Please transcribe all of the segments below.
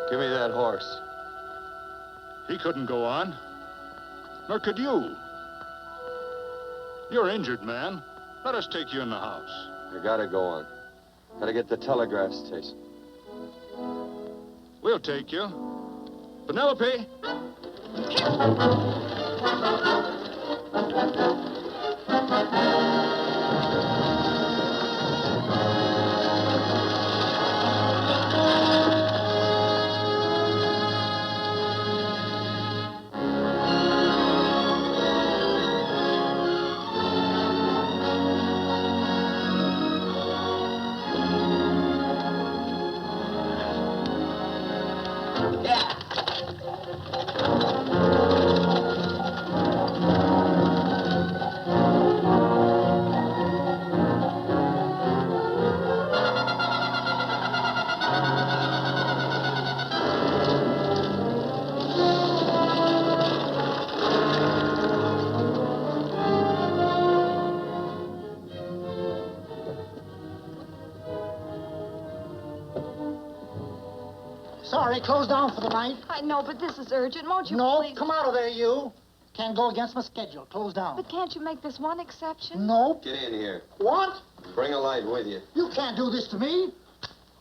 Give me that horse. He couldn't go on. Nor could you. You're injured, man. Let us take you in the house. You gotta go on. Gotta get the telegraph station. We'll take you. Penelope! Sorry, closed down for the night. I know, but this is urgent. Won't you No, please? come out of there, you. Can't go against my schedule. Closed down. But can't you make this one exception? Nope. Get in here. What? Bring a light with you. You can't do this to me.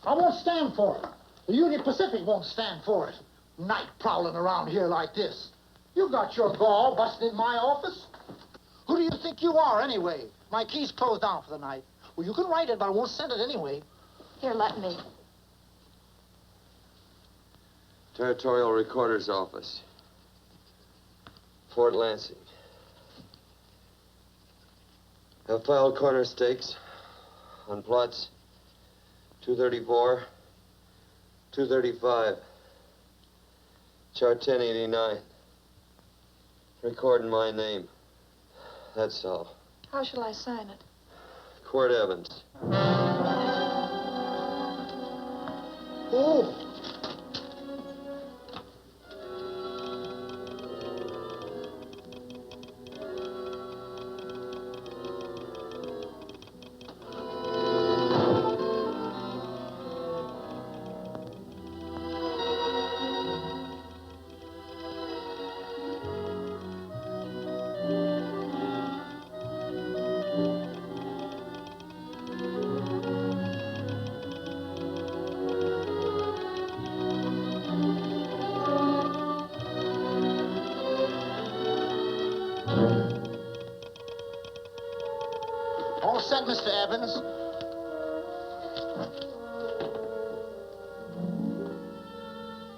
I won't stand for it. The Union Pacific won't stand for it. Night prowling around here like this. You got your gall busting in my office? Who do you think you are, anyway? My key's closed down for the night. Well, you can write it, but I won't send it anyway. Here, let me. Territorial Recorder's Office. Fort Lansing. Have filed corner stakes on plots 234, 235, chart 1089. Recording my name. That's all. How shall I sign it? Quirt Evans. Oh. All set, Mr. Evans.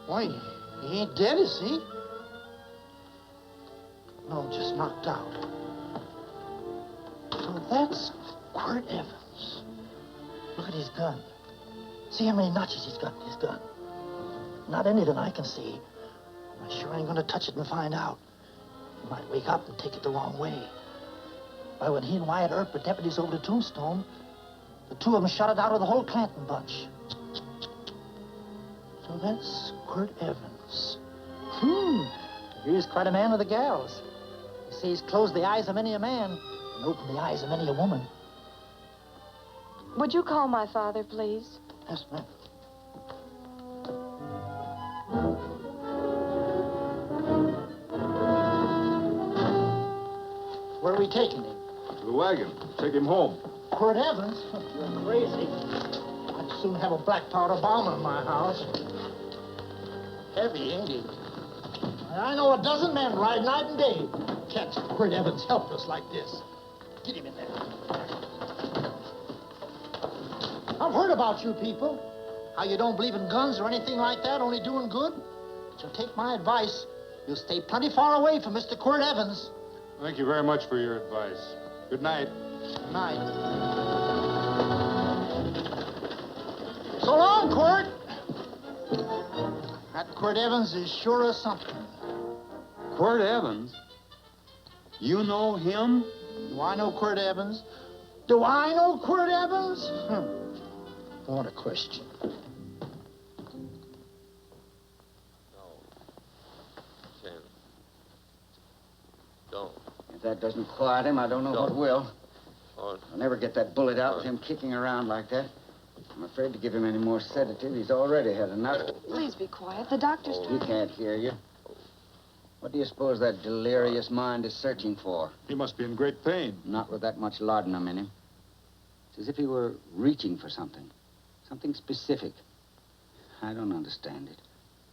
Why, he ain't dead, is he? No, just knocked out. So that's Quirt Evans. Look at his gun. See how many notches he's got in his gun. Not any that I can see. I sure ain't gonna touch it and find out. He might wake up and take it the wrong way. Why, when he and Wyatt Earp were deputies over to Tombstone, the two of them shot it out of the whole Clanton bunch. So that's Quirt Evans. He's quite a man with the gals. You see, he's closed the eyes of many a man and opened the eyes of many a woman. Would you call my father, please? Yes, ma'am. Where are we taking him? To the wagon. Take him home. Quirt Evans? You're crazy. I'd soon have a black powder bomber in my house. Heavy, ain't he? I know a dozen men ride night and day. Catch Quirt Evans helpless like this. Get him in there. I've heard about you people. How you don't believe in guns or anything like that, only doing good. But you'll take my advice. You'll stay plenty far away from Mr. Quirt Evans. Thank you very much for your advice. Good night. Good night. So long, Quirt. That Quirt Evans is sure of something. Quirt Evans? You know him? Do I know Quirt Evans? Do I know Quirt Evans? What a question. Don't. If that doesn't quiet him, I don't know what will. Oh. I'll never get that bullet out with him kicking around like that. I'm afraid to give him any more sedative. He's already had enough. Please be quiet. The doctor's He trying. can't hear you. What do you suppose that delirious mind is searching for? He must be in great pain. Not with that much laudanum in him. It's as if he were reaching for something. Something specific. I don't understand it.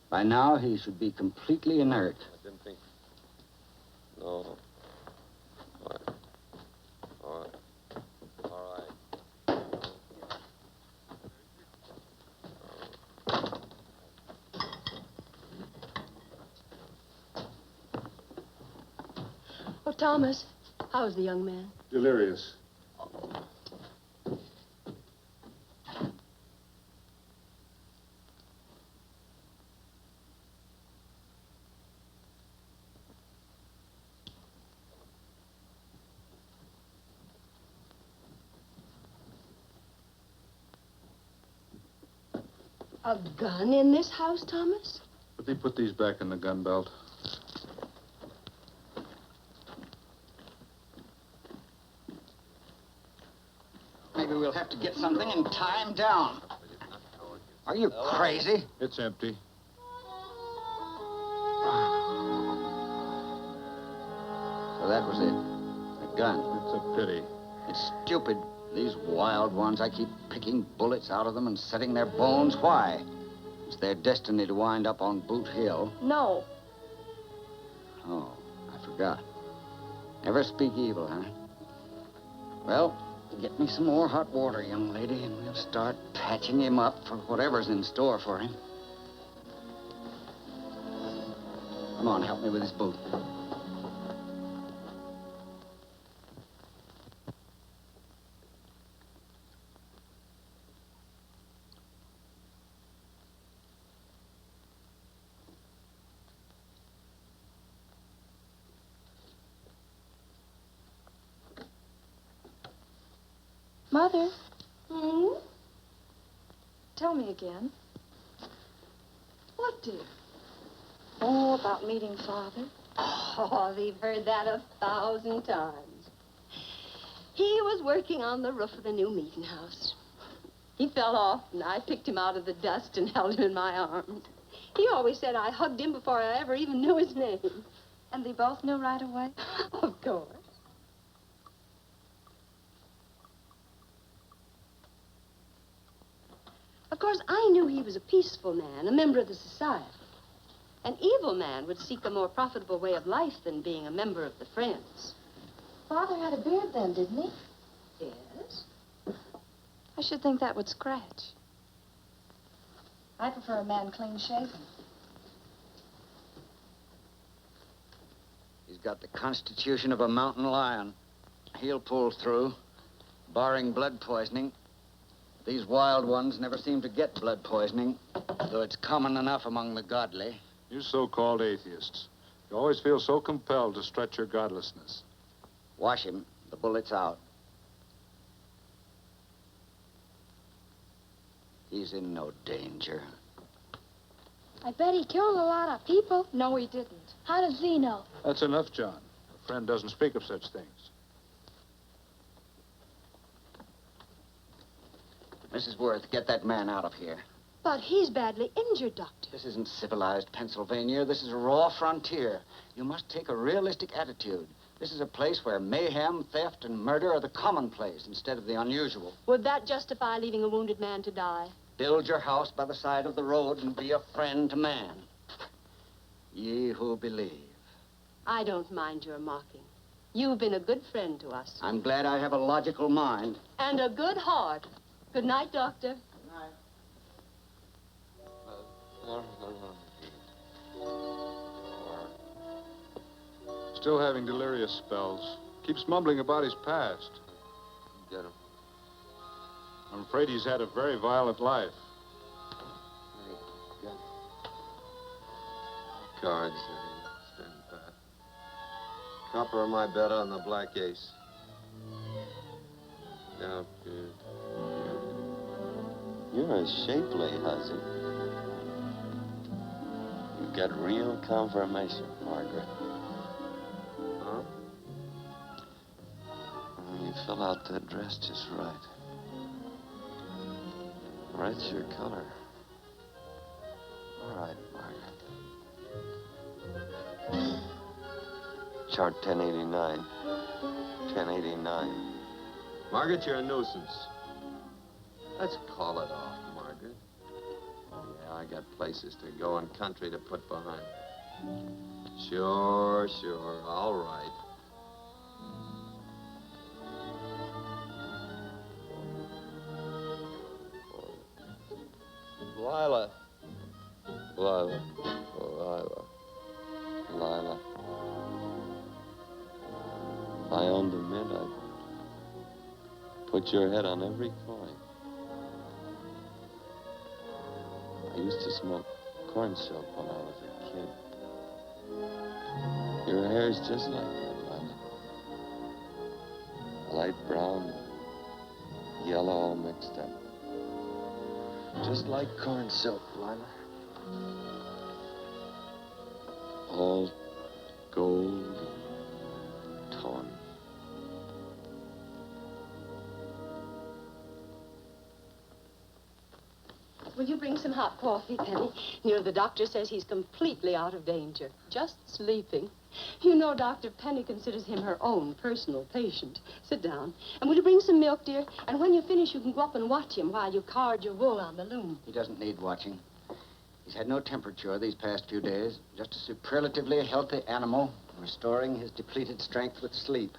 By now, he should be completely inert. I didn't think. No. All right. All right. All right. Oh, Thomas, how's the young man? Delirious. A gun in this house, Thomas? But they put these back in the gun belt. Maybe we'll have to get something and tie him down. Are you crazy? It's empty. So that was it. A gun. It's a pity. It's stupid. These wild ones, I keep picking bullets out of them and setting their bones. Why? It's their destiny to wind up on Boot Hill. No. Oh, I forgot. Never speak evil, huh? Well, get me some more hot water, young lady, and we'll start patching him up for whatever's in store for him. Come on, help me with his boot. Mother, Hmm? tell me again. What, dear? Oh, about meeting Father. Oh, we've heard that 1,000 times. He was working on the roof of the new meeting house. He fell off, and I picked him out of the dust and held him in my arms. He always said I hugged him before I ever even knew his name. And they both knew right away? Of course. Of course, I knew he was a peaceful man, a member of the society. An evil man would seek a more profitable way of life than being a member of the Friends. Father had a beard then, didn't he? Yes? I should think that would scratch. I prefer a man clean shaven. He's got the constitution of a mountain lion. He'll pull through, barring blood poisoning. These wild ones never seem to get blood poisoning, though it's common enough among the godly. You so-called atheists. You always feel so compelled to stretch your godlessness. Wash him. The bullet's out. He's in no danger. I bet he killed a lot of people. No, he didn't. How does he know? That's enough, John. A friend doesn't speak of such things. Mrs. Worth, get that man out of here. But he's badly injured, Doctor. This isn't civilized Pennsylvania. This is a raw frontier. You must take a realistic attitude. This is a place where mayhem, theft, and murder are the commonplace instead of the unusual. Would that justify leaving a wounded man to die? Build your house by the side of the road and be a friend to man. Ye who believe. I don't mind your mocking. You've been a good friend to us. I'm glad I have a logical mind. And a good heart. Good night, Doctor. Still having delirious spells. Keeps mumbling about his past. Get him. I'm afraid he's had a very violent life. Get him. Cards. Stand pat. Copper on my bet on the black ace. Now, good. You're a shapely hussy. You got real confirmation, Margaret. Huh? You fill out that dress just right. Red's your color. All right, Margaret. Chart 1089. 1089. Margaret, you're a nuisance. Let's call it off, Margaret. Yeah, I got places to go and country to put behind. Sure, sure. All right. Lila. Lila. Lila. Lila. If I owned a mint, I'd put your head on every coin. I used to smoke corn silk when I was a kid. Your hair's just like that, Lila. Light brown, yellow all mixed up. Just like corn silk, Lila. All gold, torn. Will you bring some hot coffee, Penny? You know, the doctor says he's completely out of danger. Just sleeping. You know, Dr. Penny considers him her own personal patient. Sit down. And will you bring some milk, dear? And when you finish, you can go up and watch him while you card your wool on the loom. He doesn't need watching. He's had no temperature these past few days. Just a superlatively healthy animal, restoring his depleted strength with sleep.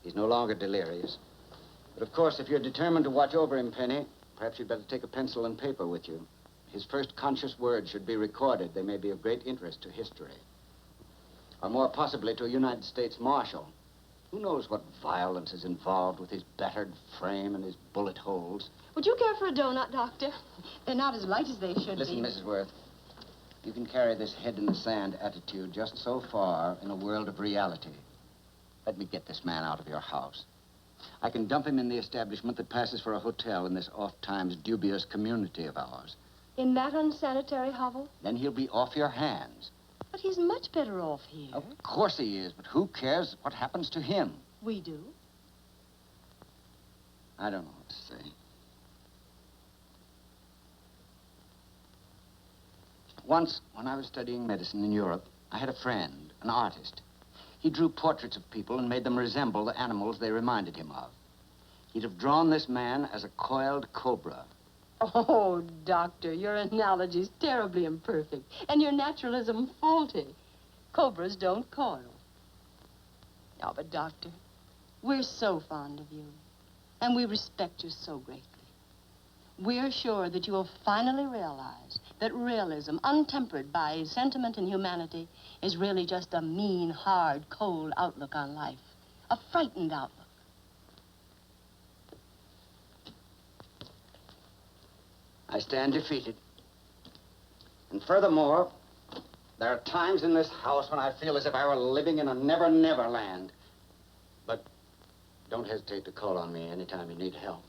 He's no longer delirious. But, of course, if you're determined to watch over him, Penny, perhaps you'd better take a pencil and paper with you. His first conscious words should be recorded. They may be of great interest to history. Or more possibly to a United States Marshal. Who knows what violence is involved with his battered frame and his bullet holes. Would you care for a donut, Doctor? They're not as light as they should Listen, be. Mrs. Worth. You can carry this head-in-the-sand attitude just so far in a world of reality. Let me get this man out of your house. I can dump him in the establishment that passes for a hotel in this oft-times dubious community of ours. In that unsanitary hovel? Then he'll be off your hands. But he's much better off here. Of course he is, but who cares what happens to him? We do. I don't know what to say. Once, when I was studying medicine in Europe, I had a friend, an artist. He drew portraits of people and made them resemble the animals they reminded him of. He'd have drawn this man as a coiled cobra. Oh, Doctor, your analogy's terribly imperfect, and your naturalism faulty. Cobras don't coil. No, but, Doctor, we're so fond of you, and we respect you so greatly. We're sure that you will finally realize that realism, untempered by sentiment and humanity, is really just a mean, hard, cold outlook on life. A frightened outlook. I stand defeated. And furthermore, there are times in this house when I feel as if I were living in a never-never land. But don't hesitate to call on me anytime you need help.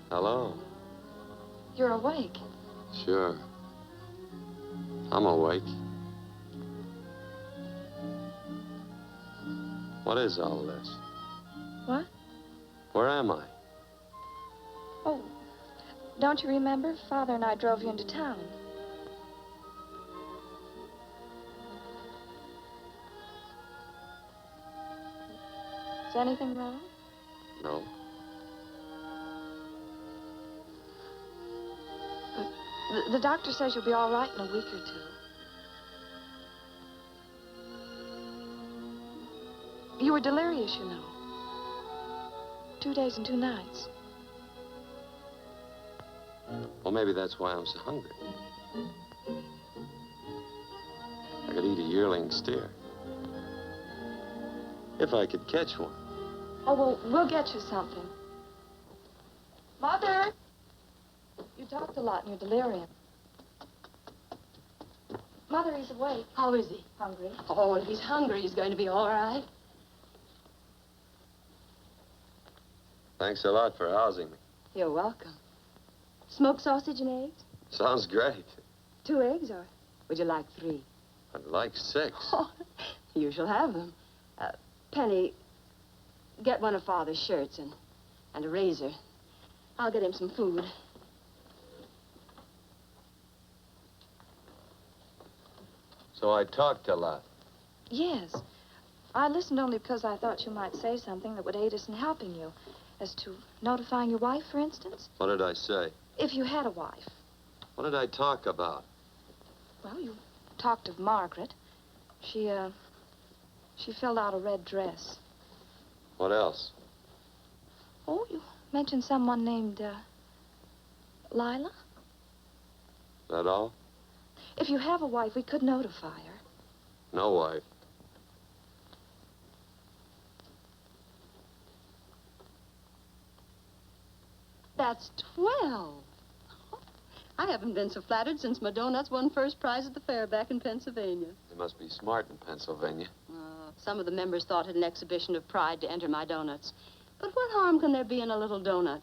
Hello. You're awake. Sure. I'm awake. What is all this? What? Where am I? Oh, don't you remember? Father and I drove you into town. Is anything wrong? No. The doctor says you'll be all right in a week or two. You were delirious, you know. 2 days and 2 nights. Well, maybe that's why I'm so hungry. I could eat a yearling steer. If I could catch one. Oh, well, we'll get you something. Mother! You talked a lot in your delirium. Mother, he's awake. How is he? Hungry. Oh, if he's hungry, he's going to be all right. Thanks a lot for housing me. You're welcome. Smoked sausage and eggs? Sounds great. 2 eggs, or would you like 3? I'd like 6. Oh, you shall have them. Penny, get one of Father's shirts and a razor. I'll get him some food. So I talked a lot. Yes. I listened only because I thought you might say something that would aid us in helping you. As to notifying your wife, for instance? What did I say? If you had a wife. What did I talk about? Well, you talked of Margaret. She filled out a red dress. What else? Oh, you mentioned someone named, Lila? That all? If you have a wife, we could notify her. No wife. That's 12. I haven't been so flattered since my donuts won first prize at the fair back in Pennsylvania. You must be smart in Pennsylvania. Some of the members thought it an exhibition of pride to enter my donuts. But what harm can there be in a little donut?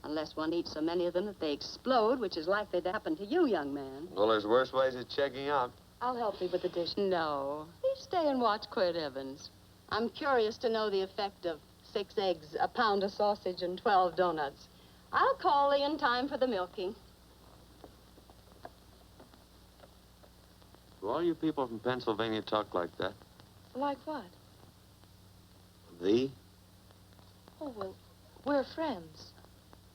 Unless one eats so many of them that they explode, which is likely to happen to you, young man. Well, there's worse ways of checking out. I'll help you with the dish. No. You stay and watch Quirt Evans. I'm curious to know the effect of 6 eggs, a pound of sausage, and 12 donuts. I'll call thee in time for the milking. Do all you people from Pennsylvania talk like that? Like what? Thee? Oh, well, we're friends.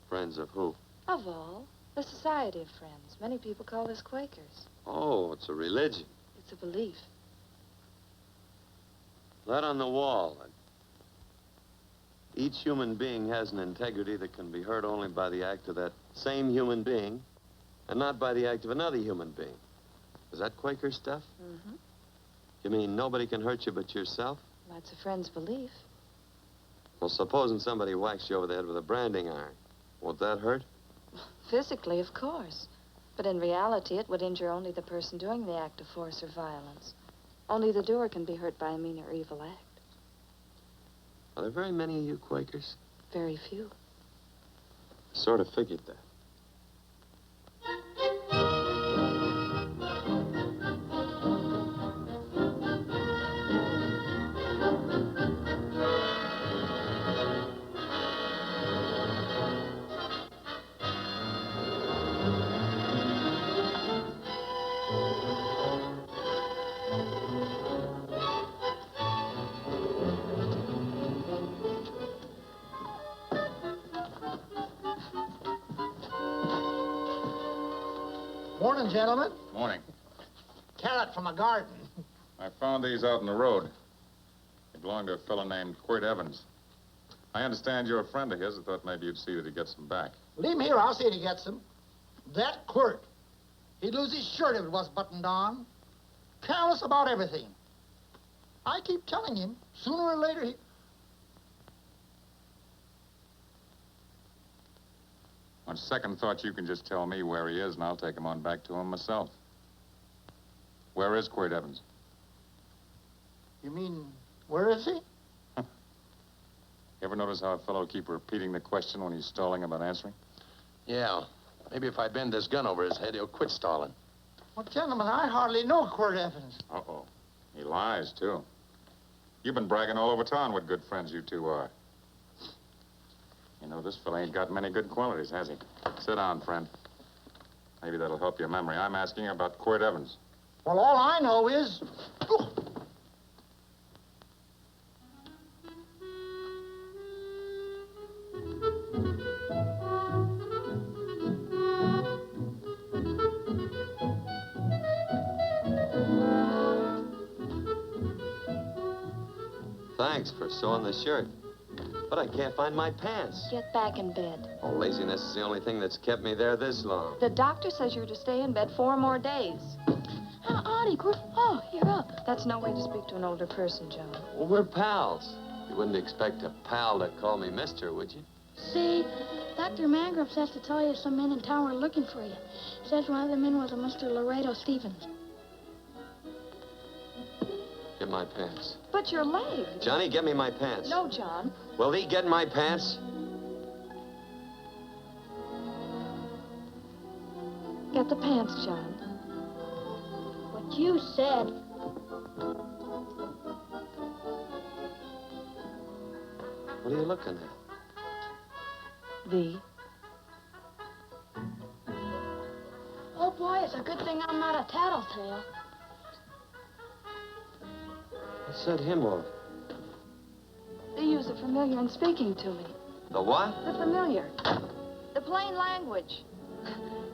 Friends of who? Of all. The Society of Friends. Many people call us Quakers. Oh, it's a religion. It's a belief. That on the wall. Each human being has an integrity that can be hurt only by the act of that same human being, and not by the act of another human being. Is that Quaker stuff? Mm-hmm. You mean nobody can hurt you but yourself? That's a friend's belief. Well, supposing somebody whacks you over the head with a branding iron. Won't that hurt? Physically, of course. But in reality, it would injure only the person doing the act of force or violence. Only the doer can be hurt by a mean or evil act. Are there very many of you Quakers? Very few. Sort of figured that. Morning, gentlemen. Morning. Carrot from a garden. I found these out in the road. They belong to a fellow named Quirt Evans. I understand you're a friend of his. I thought maybe you'd see that he gets them back. Leave him here. I'll see if he gets them. That Quirt. He'd lose his shirt if it was buttoned on. Careless about everything. I keep telling him, sooner or later he... On second thought, you can just tell me where he is, and I'll take him on back to him myself. Where is Quirt Evans? You mean, where is he? You ever notice how a fellow keep repeating the question when he's stalling about answering? Yeah. Maybe if I bend this gun over his head, he'll quit stalling. Well, gentlemen, I hardly know Quirt Evans. Uh-oh. He lies, too. You've been bragging all over town what good friends you two are. You know, this fella ain't got many good qualities, has he? Sit down, friend. Maybe that'll help your memory. I'm asking about Quirt Evans. Well, all I know is... Thanks for sewing the shirt. But I can't find my pants. Get back in bed. Oh, laziness is the only thing that's kept me there this long. The doctor says you're to stay in bed 4 more days. Audie, oh, you're up. That's no way to speak to an older person, Joan. Well, we're pals. You wouldn't expect a pal to call me mister, would you? See, Dr. Mangroves has to tell you some men in town are looking for you. Says one of the men was a Mr. Laredo Stevens. Get my pants. But your leg. Johnny, get me my pants. No, John. Will he get my pants? Get the pants, John. What you said. What are you looking at? V. Oh, boy, it's a good thing I'm not a tattletale. What set him off? They use the familiar in speaking to me. The what? The familiar. The plain language.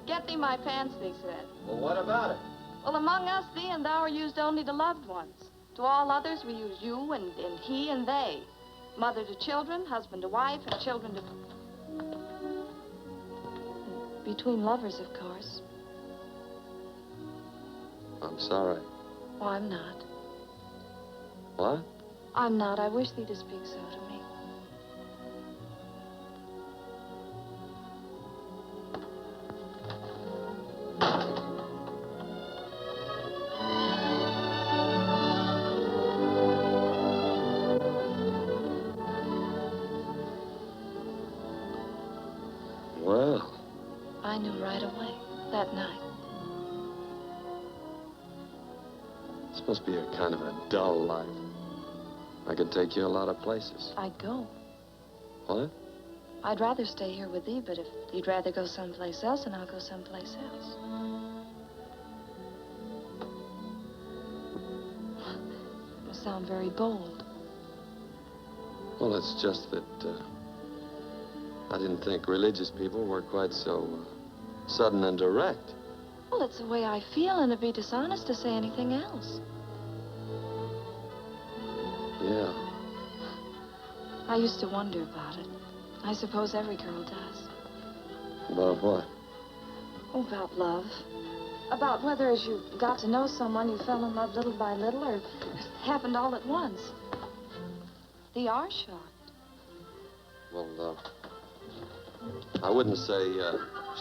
Get thee my pants, they said. Well, what about it? Well, among us, thee and thou are used only to loved ones. To all others, we use you and he and they. Mother to children, husband to wife, and children to... Between lovers, of course. I'm sorry. Oh, I'm not. What? I'm not. I wish thee to speak so to me. Well, I knew right away, that night. this must be a kind of a dull life. I could take you a lot of places. I'd go. What? I'd rather stay here with thee, but if you'd rather go someplace else, then I'll go someplace else. It must sound very bold. Well, it's just that I didn't think religious people were quite so sudden and direct. Well, it's the way I feel, and it'd be dishonest to say anything else. Yeah. I used to wonder about it. I suppose every girl does. About what? Oh, about love. About whether as you got to know someone, you fell in love little by little, or it happened all at once. They are shocked. Well, I wouldn't say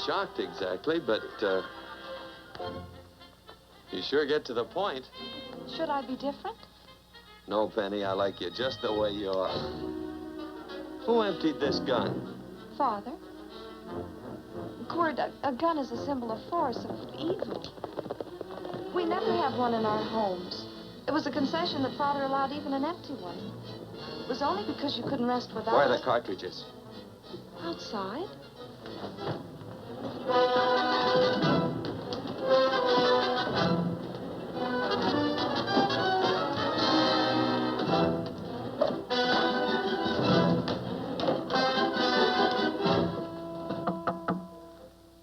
shocked exactly, but you sure get to the point. Should I be different? No, Penny, I like you just the way you are. Who emptied this gun? Father? Cord, a gun is a symbol of force, of evil. We never have one in our homes. It was a concession that Father allowed even an empty one. It was only because you couldn't rest without Where are it. the cartridges? Outside?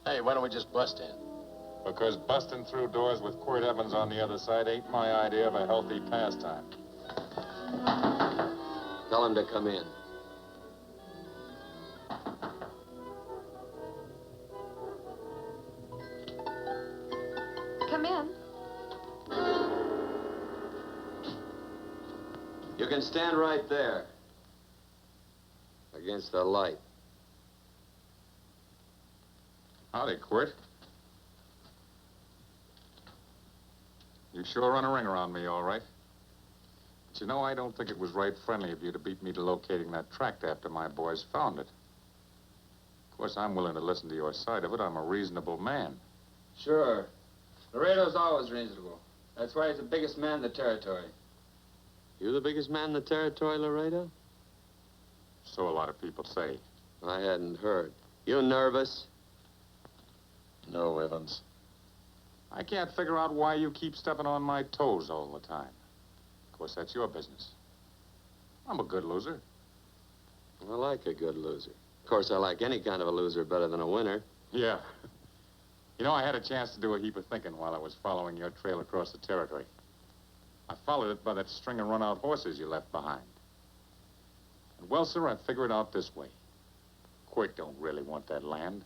Hey, why don't we just bust in? Because busting through doors with Quirt Evans on the other side ain't my idea of a healthy pastime. Tell him to come in. Come in. You can stand right there. Against the light. Howdy, Quirt. You sure run a ring around me, all right. But you know, I don't think it was right friendly of you to beat me to locating that tract after my boys found it. Of course, I'm willing to listen to your side of it. I'm a reasonable man. Sure. Laredo's always reasonable. That's why he's the biggest man in the territory. You the biggest man in the territory, Laredo? So a lot of people say. I hadn't heard. You nervous? No, Evans. I can't figure out why you keep stepping on my toes all the time. Of course, that's your business. I'm a good loser. I like a good loser. Of course, I like any kind of a loser better than a winner. Yeah. You know, I had a chance to do a heap of thinking while I was following your trail across the territory. I followed it by that string of run-out horses you left behind. And, well, sir, I figured it out this way. Quick don't really want that land.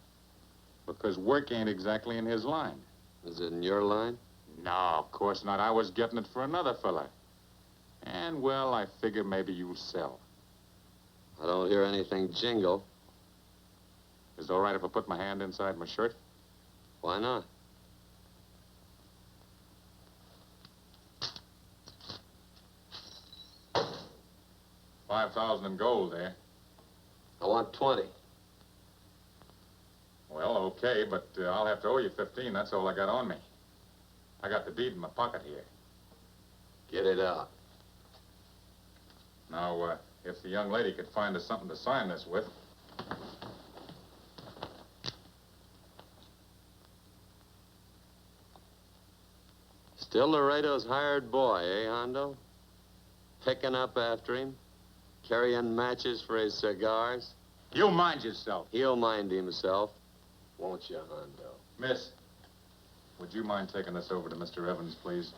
Because work ain't exactly in his line. Is it in your line? No, of course not. I was getting it for another fella. And, well, I figure maybe you'll sell. I don't hear anything jingle. Is it all right if I put my hand inside my shirt? Why not? $5,000 in gold there. I want 20. Well, okay, but I'll have to owe you 15. That's all I got on me. I got the deed in my pocket here. Get it out. Now, if the young lady could find us something to sign this with. Still Laredo's hired boy, eh, Hondo? Picking up after him? Carrying matches for his cigars? You mind yourself. He'll mind himself. Won't you, Hondo? Miss, would you mind taking this over to Mr. Evans, please?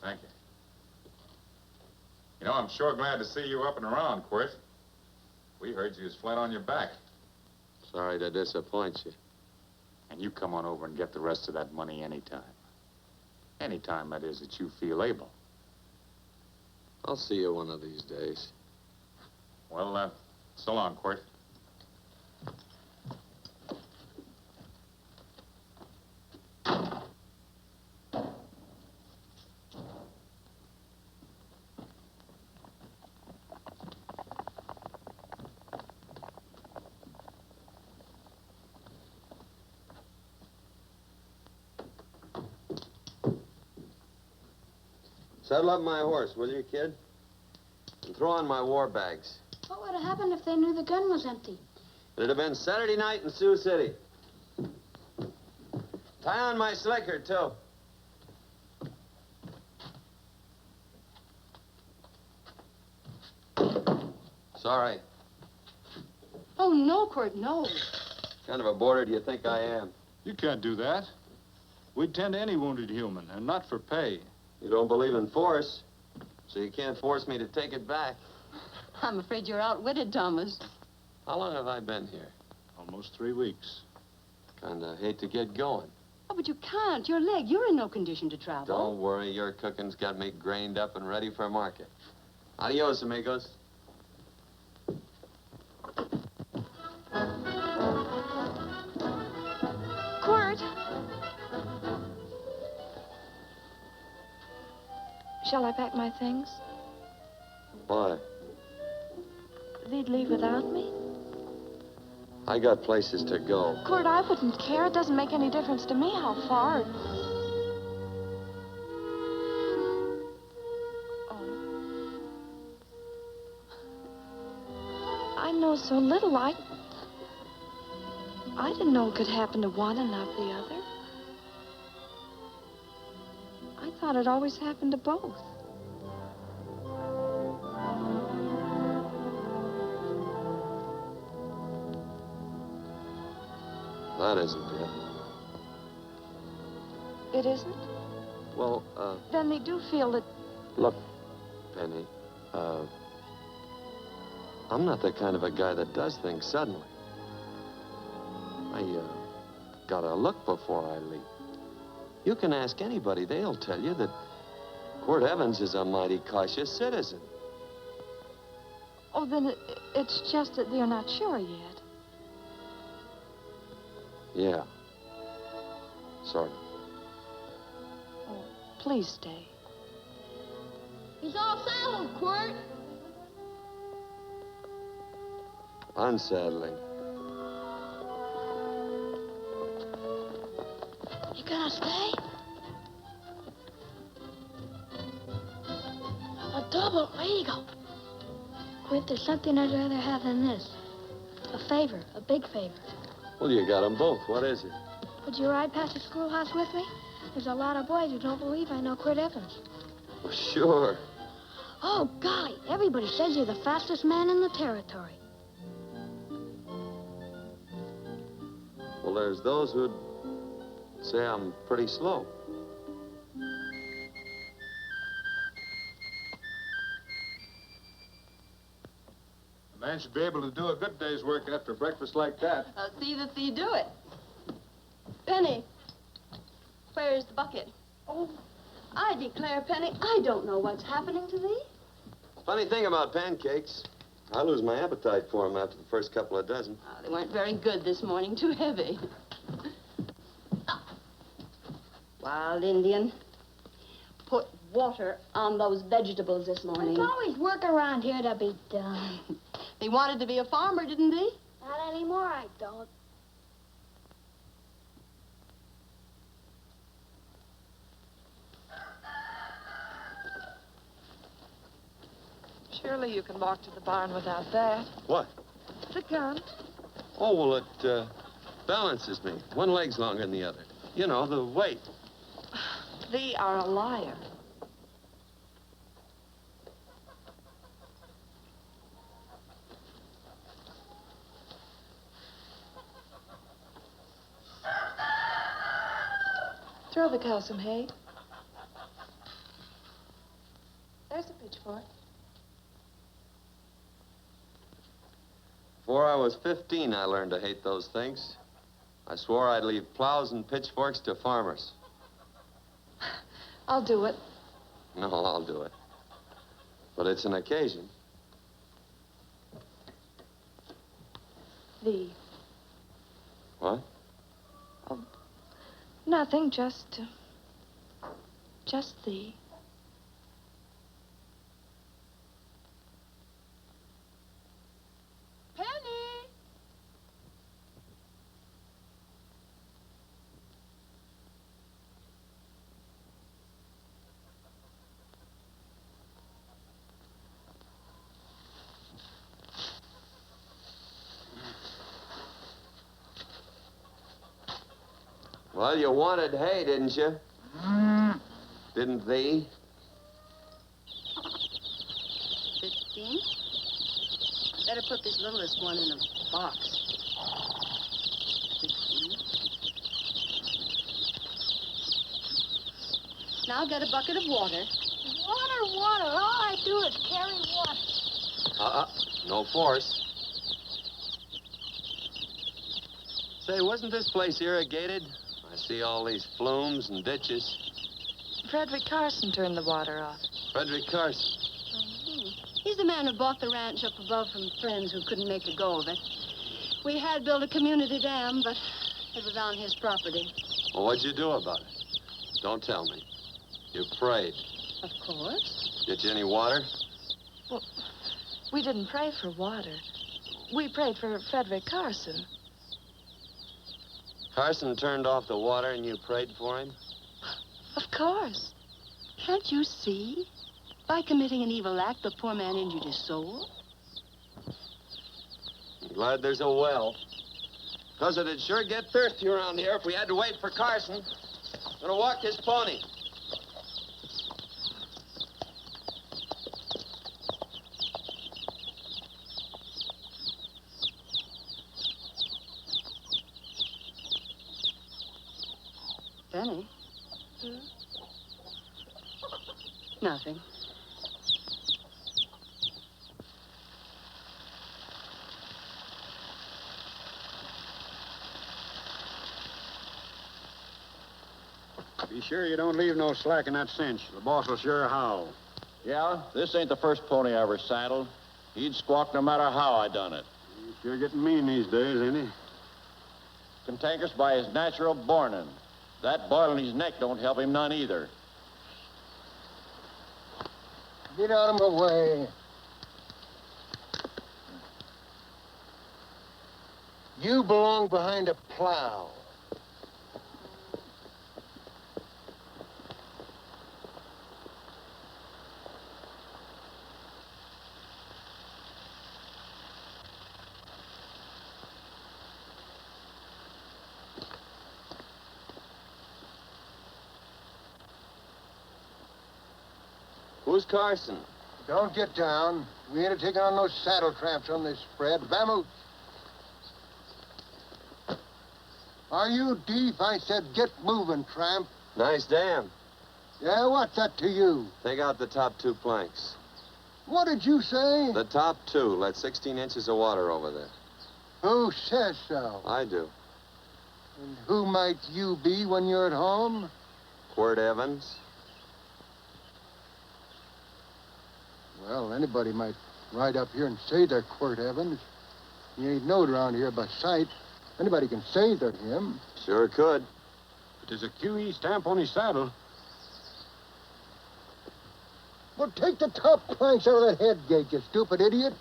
Thank you. You know, I'm sure glad to see you up and around, Quirt. We heard you was flat on your back. Sorry to disappoint you. And you come on over and get the rest of that money anytime. Anytime, that is, that you feel able. I'll see you one of these days. Well, so long, Quirt. Saddle up my horse, will you, kid? And throw on my war bags. What would have happened if they knew the gun was empty? It'd have been Saturday night in Sioux City. Tie on my slicker, too. Sorry. Oh, no, Quirt, no. Kind of a boarder do you think I am? You can't do that. We'd tend to any wounded human, and not for pay. You don't believe in force, so you can't force me to take it back. I'm afraid you're outwitted, Thomas. How long have I been here? Almost 3 weeks. Kinda hate to get going. Oh, but you can't. Your leg, you're in no condition to travel. Don't worry, your cooking's got me grained up and ready for market. Adios, amigos. Quirt! Shall I pack my things? Why? They'd leave without me? I got places to go. Quirt, I wouldn't care. It doesn't make any difference to me how far. Oh. I know so little. I didn't know it could happen to one and not the other. I thought it always happened to both. That isn't it. It isn't? Well, Then they do feel that... look, Penny, I'm not the kind of a guy that does things suddenly. I, gotta look before I leap. You can ask anybody, they'll tell you that Quirt Evans is a mighty cautious citizen. Oh, then it's just that they're not sure yet. Yeah. Sort of. Oh, please stay. He's all saddled, Quirt. Unsettling. You gonna stay? A double eagle. Quint, there's something I'd rather have than this. A favor, a big favor. Well, you got them both. What is it? Would you ride past the schoolhouse with me? There's a lot of boys who don't believe I know Quirt Evans. Well, sure. Oh, golly, everybody says you're the fastest man in the territory. Well, there's those who'd say I'm pretty slow. The Man should be able to do a good day's work after breakfast like that. I'll see that you do it. Penny, where's the bucket? Oh, I declare, Penny, I don't know what's happening to thee. Funny thing about pancakes, I lose my appetite for them after the first couple of dozen. Oh, they weren't very good this morning, too heavy. Wild Indian, put water on those vegetables this morning. There's always work around here to be done. He wanted to be a farmer, didn't he? Not anymore, I don't. Surely you can walk to the barn without that. What? The gun. Oh, well, it balances me. One leg's longer than the other. You know, the weight. Thee are a liar. Throw the cow some hay. There's a pitchfork. Before I was 15, I learned to hate those things. I swore I'd leave plows and pitchforks to farmers. I'll do it. No, I'll do it. But it's an occasion. Thee. What? Oh, nothing, just thee. Penny! Well, you wanted hay, didn't you? Didn't thee? 15? Better put this littlest one in a box. 16. Now get a bucket of water. Water. All I do is carry water. No force. Say, wasn't this place irrigated? I see all these flumes and ditches. Frederick Carson turned the water off. Frederick Carson. He's the man who bought the ranch up above from friends who couldn't make a go of it. We had built a community dam, but it was on his property. Well, what'd you do about it? Don't tell me. You prayed. Of course. Get you any water? Well, we didn't pray for water. We prayed for Frederick Carson. Carson turned off the water and you prayed for him? Of course. Can't you see? By committing an evil act, the poor man injured his soul. I'm glad there's a well. Because it'd sure get thirsty around here if we had to wait for Carson. Gonna walk this pony. Benny? Nothing. Be sure you don't leave no slack in that cinch. The boss will sure howl. Yeah, this ain't the first pony I ever saddled. He'd squawk no matter how I done it. He's sure getting mean these days, ain't he? Cantankerous by his natural bornin'. That boil in his neck don't help him none either. Get out of my way. You belong behind a plow. Who's Carson? Don't get down. We ain't taking on no saddle tramps on this spread. Vamoose. Are you deef? I said get moving, tramp. Nice dam. Yeah, what's that to you? Take out the top 2 planks. What did you say? The top two let 16 inches of water over there. Who says so? I do. And who might you be when you're at home? Quirt Evans. Well, anybody might ride up here and say they're Quirt Evans. He ain't knowed around here by sight. Anybody can say they're him. Sure could. But there's a QE stamp on his saddle. Well, take the top planks out of that head gate, you stupid idiot.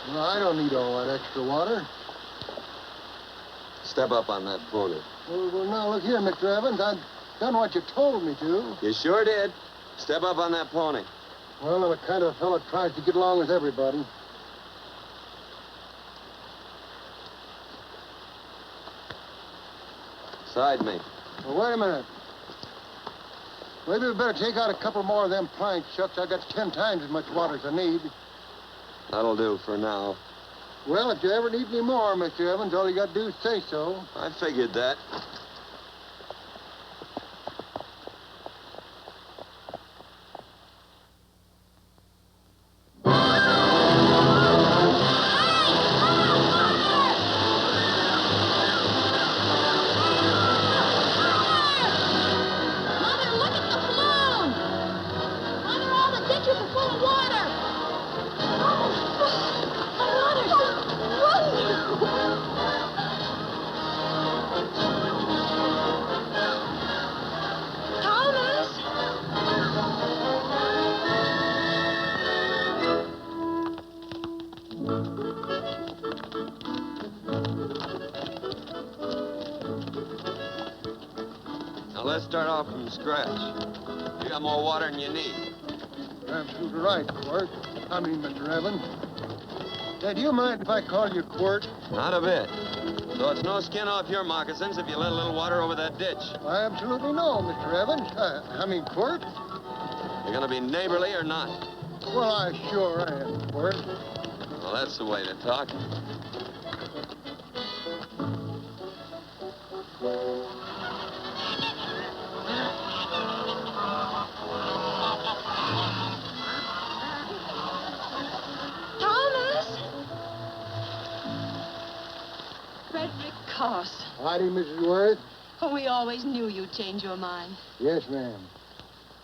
No, I don't need all that extra water. Step up on that pony. Well, now, look here, Mr. Evans. I've done what you told me to. You sure did. Step up on that pony. Well, I'm the kind of fellow that tries to get along with everybody. Side me. Well, wait a minute. Maybe we better take out a couple more of them planks, Shucks. I got 10 times as much water as I need. That'll do for now. Well, if you ever need any more, Mr. Evans, all you got to do is say so. I figured that. Let's start off from scratch. You got more water than you need. You're absolutely right, Quirt. Mr. Evans. Hey, do you mind if I call you Quirt? Not a bit. So it's no skin off your moccasins if you let a little water over that ditch. I absolutely know, Mr. Evans. Quirt. You're gonna be neighborly or not? Well, I sure am, Quirt. Well, that's the way to talk. Howdy, Mrs. Worth. Oh, we always knew you'd change your mind. Yes, ma'am.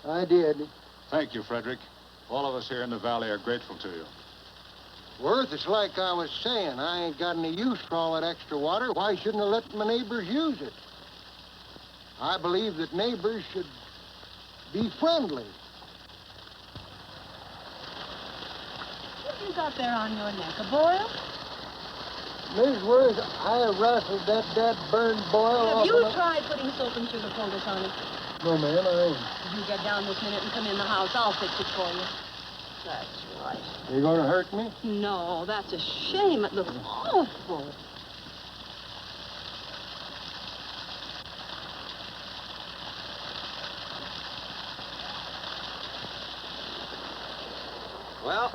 I did. Thank you, Frederick. All of us here in the valley are grateful to you. Worth, it's like I was saying. I ain't got any use for all that extra water. Why shouldn't I let my neighbors use it? I believe that neighbors should be friendly. What you got there on your neck, a boil? Miss Worth, I rustled that burned boil Have off you of tried putting soap and sugar poultice on it? No, ma'am, I ain't. You get down this minute and come in the house. I'll fix it for you. That's right. You gonna hurt me? No, that's a shame. It looks awful. Well,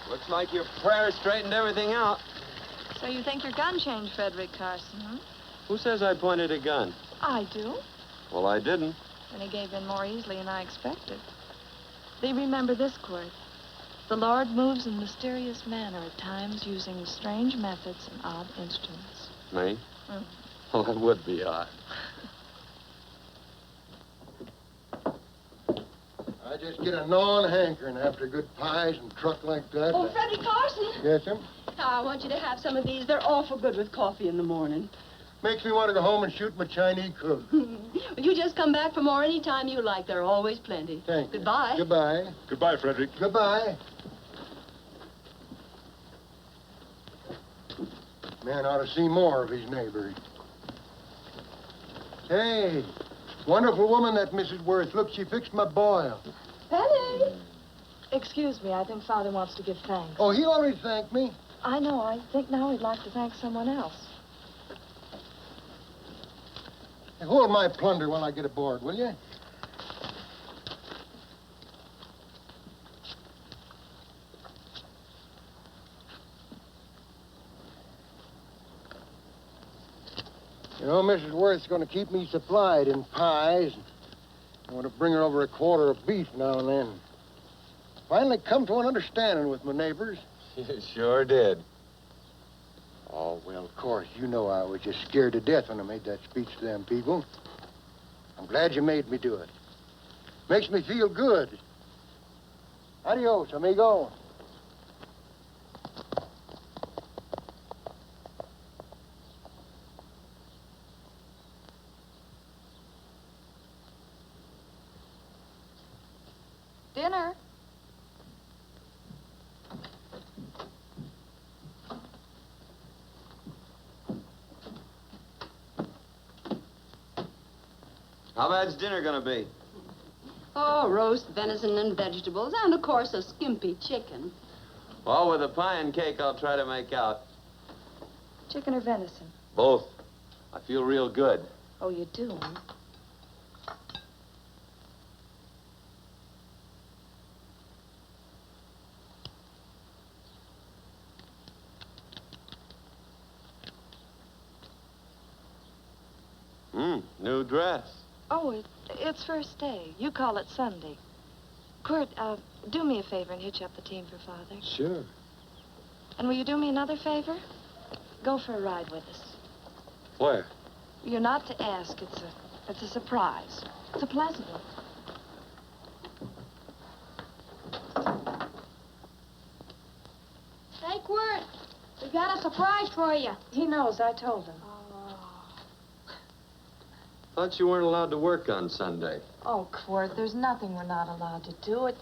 looks like your prayer straightened everything out. So you think your gun changed Frederick Carson, huh? Who says I pointed a gun? I do. Well, I didn't. And he gave in more easily than I expected. Do you remember this, Quirt? The Lord moves in mysterious manner at times, using strange methods and odd instruments. Me? Mm. Well, that would be odd. I just get a gnawing hankering after good pies and truck like that. Oh, Frederick Carson. Yes, ma'am? I want you to have some of these. They're awful good with coffee in the morning. Makes me want to go home and shoot my Chinese cook. Well, you just come back for more any time you like. There are always plenty. Thank you. Goodbye. Goodbye. Goodbye, Frederick. Goodbye. Man ought to see more of his neighbors. Hey, wonderful woman, that Mrs. Worth. Look, she fixed my boil. Penny. Excuse me, I think Father wants to give thanks. Oh, he already thanked me. I know. I think now he'd like to thank someone else. Hey, hold my plunder while I get aboard, will you? You know, Mrs. Worth's going to keep me supplied in pies. I want to bring her over a quarter of beef now and then. Finally come to an understanding with my neighbors. You sure did. Oh, well, of course, you know I was just scared to death when I made that speech to them people. I'm glad you made me do it. Makes me feel good. Adios, amigo. Dinner. How bad's dinner gonna be? Oh, roast venison and vegetables, and of course a skimpy chicken. Well, with a pie and cake, I'll try to make out. Chicken or venison? Both. I feel real good. Oh, you do, huh? New dress. Oh, it's first day. You call it Sunday. Quirt, do me a favor and hitch up the team for Father. Sure. And will you do me another favor? Go for a ride with us. Where? You're not to ask. It's a surprise. It's a pleasant one. Hey, Quirt, we got a surprise for you. He knows. I told him. Thought you weren't allowed to work on Sunday. Oh, Quirt, there's nothing we're not allowed to do.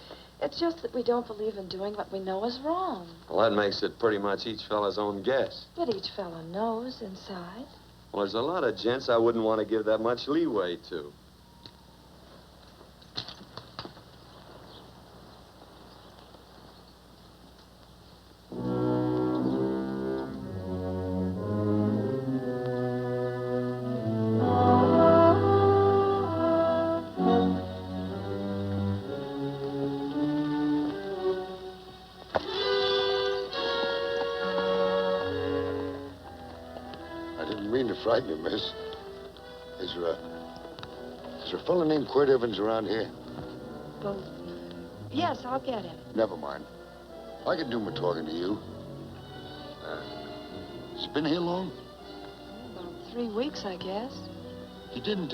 It's just that we don't believe in doing what we know is wrong. Well, that makes it pretty much each fella's own guess. But each fella knows inside. Well, there's a lot of gents I wouldn't want to give that much leeway to. Frighten you, miss. Is there a fellow named Quirt Evans around here? Well, yes, I'll get him. Never mind. I can do my talking to you. Has he been here long? About 3 weeks, I guess. He didn't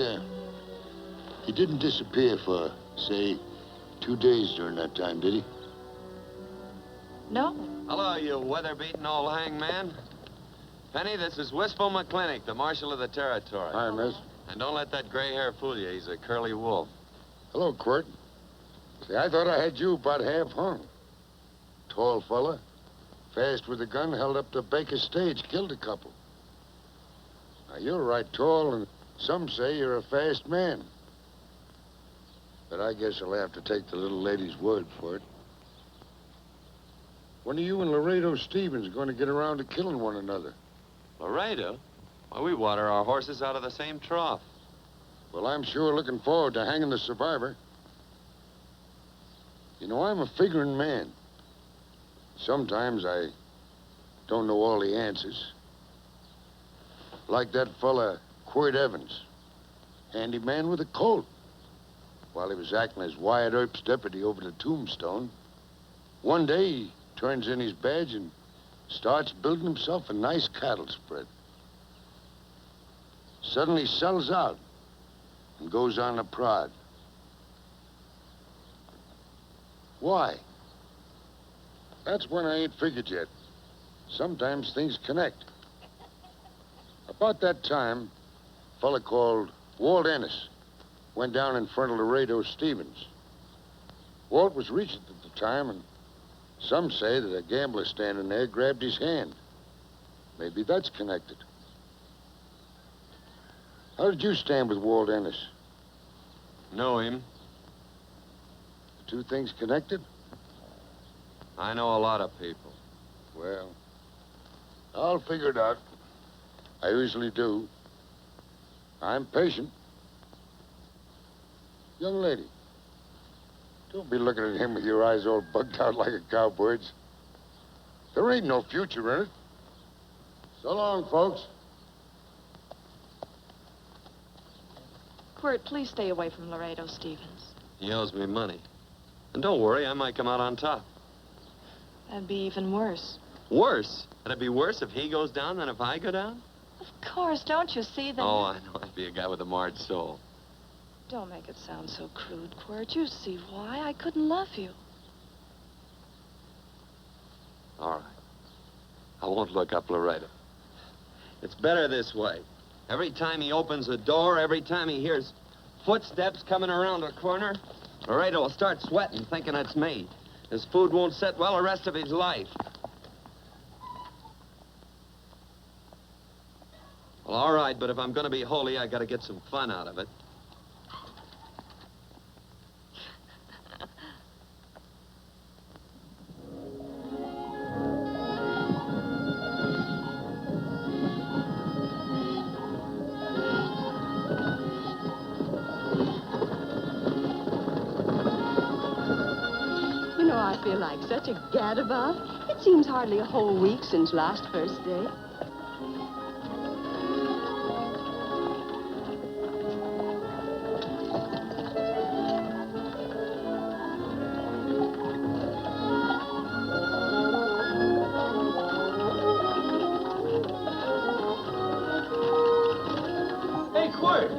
disappear for, say, 2 days during that time, did he? No. Hello, you weather-beaten old hangman. Penny, this is Wistful McClintock, the marshal of the territory. Hi, miss. And don't let that gray hair fool you. He's a curly wolf. Hello, Quirt. See, I thought I had you about half hung. Tall fella, fast with a gun, held up the Baker's stage, killed a couple. Now, you're right tall, and some say you're a fast man. But I guess I'll have to take the little lady's word for it. When are you and Laredo Stevens going to get around to killing one another? Laredo? Why, we water our horses out of the same trough. Well, I'm sure looking forward to hanging the survivor. You know, I'm a figuring man. Sometimes I don't know all the answers. Like that fella, Quirt Evans. Handyman with a Colt. While he was acting as Wyatt Earp's deputy over the Tombstone, one day he turns in his badge and starts building himself a nice cattle spread. Suddenly sells out and goes on a prod. Why? That's when I ain't figured yet. Sometimes things connect. About that time, a fella called Walt Ennis went down in front of Laredo Stevens. Walt was Regent at the time, and some say that a gambler standing there grabbed his hand. Maybe that's connected. How did you stand with Walt Ennis? Know him. The two things connected? I know a lot of people. Well, I'll figure it out. I usually do. I'm patient. Young lady, don't be looking at him with your eyes all bugged out like a cowbird's. There ain't no future in it. So long, folks. Quirt, please stay away from Laredo Stevens. He owes me money. And don't worry, I might come out on top. That'd be even worse. Worse? Would it be worse if he goes down than if I go down? Of course, don't you see that? Oh, I know I'd be a guy with a marred soul. Don't make it sound so crude, Quirt. You see why I couldn't love you. All right. I won't look up Laredo. It's better this way. Every time he opens a door, every time he hears footsteps coming around a corner, Laredo will start sweating, thinking it's me. His food won't set well the rest of his life. Well, all right, but if I'm going to be holy, I got to get some fun out of it. You know, I feel like such a gadabout. It seems hardly a whole week since last first day. Hey, Quirt!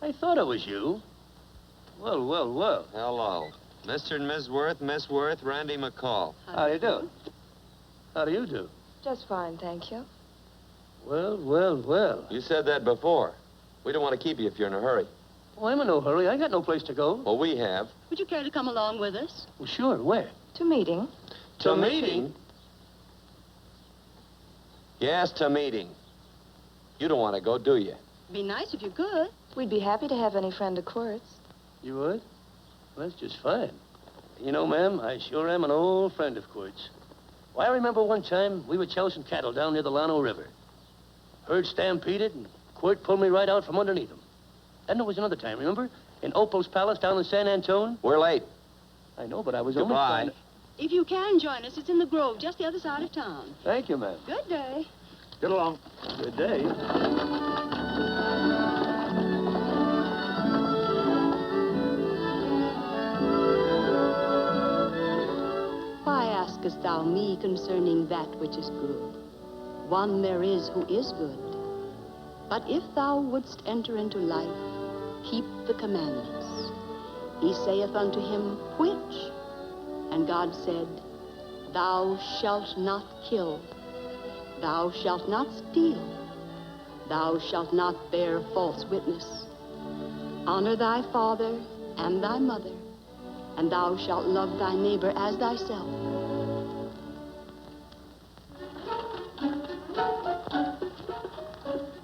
I thought it was you. Well, well, well. Hello. Mr. and Miss Worth, Randy McCall. How do you do? How do you do? Just fine, thank you. Well, well, well. You said that before. We don't want to keep you if you're in a hurry. Oh, I'm in no hurry. I got no place to go. Well, we have. Would you care to come along with us? Well, sure. Where? To meeting. To meeting? Yes, to meeting. You don't want to go, do you? Be nice if you could. We'd be happy to have any friend of Quirt's. You would? Well, that's just fine. You know, ma'am, I sure am an old friend of Quirt's. Why, I remember one time we were chousing cattle down near the Llano River. Herd stampeded, and Quirt pulled me right out from underneath him. Then there was another time, remember? In Opal's Palace down in San Antone? We're late. I know, but I was Goodbye. only trying to... If you can join us, it's in the Grove, just the other side of town. Thank you, ma'am. Good day. Get along. Good day. Why askest thou me concerning that which is good? One there is who is good. But if thou wouldst enter into life, keep the commandments. He saith unto him, which? And God said, Thou shalt not kill. Thou shalt not steal. Thou shalt not bear false witness. Honor thy father and thy mother, and thou shalt love thy neighbor as thyself.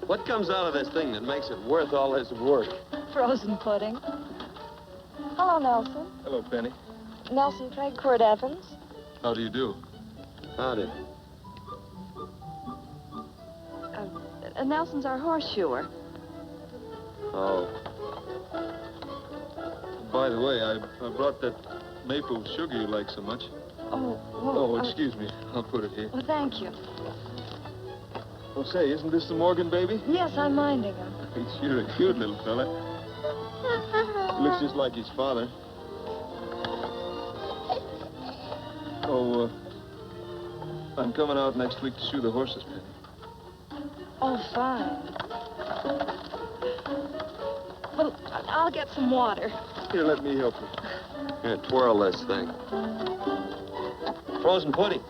What comes out of this thing that makes it worth all this work? Frozen pudding. Hello, Nelson. Hello, Penny. Nelson Craig, Quirt Evans. How do you do? Howdy. Nelson's our horseshoer. Oh. By the way, I brought that maple sugar you like so much. Oh, Oh, excuse me. I'll put it here. Well, thank you. Oh, say, isn't this the Morgan baby? Yes, I'm minding him. He's sure a cute little fella. He looks just like his father. Oh, I'm coming out next week to shoe the horses, Penny. Oh, fine. Well, I'll get some water. Here, let me help you. Here, twirl this thing. Frozen pudding.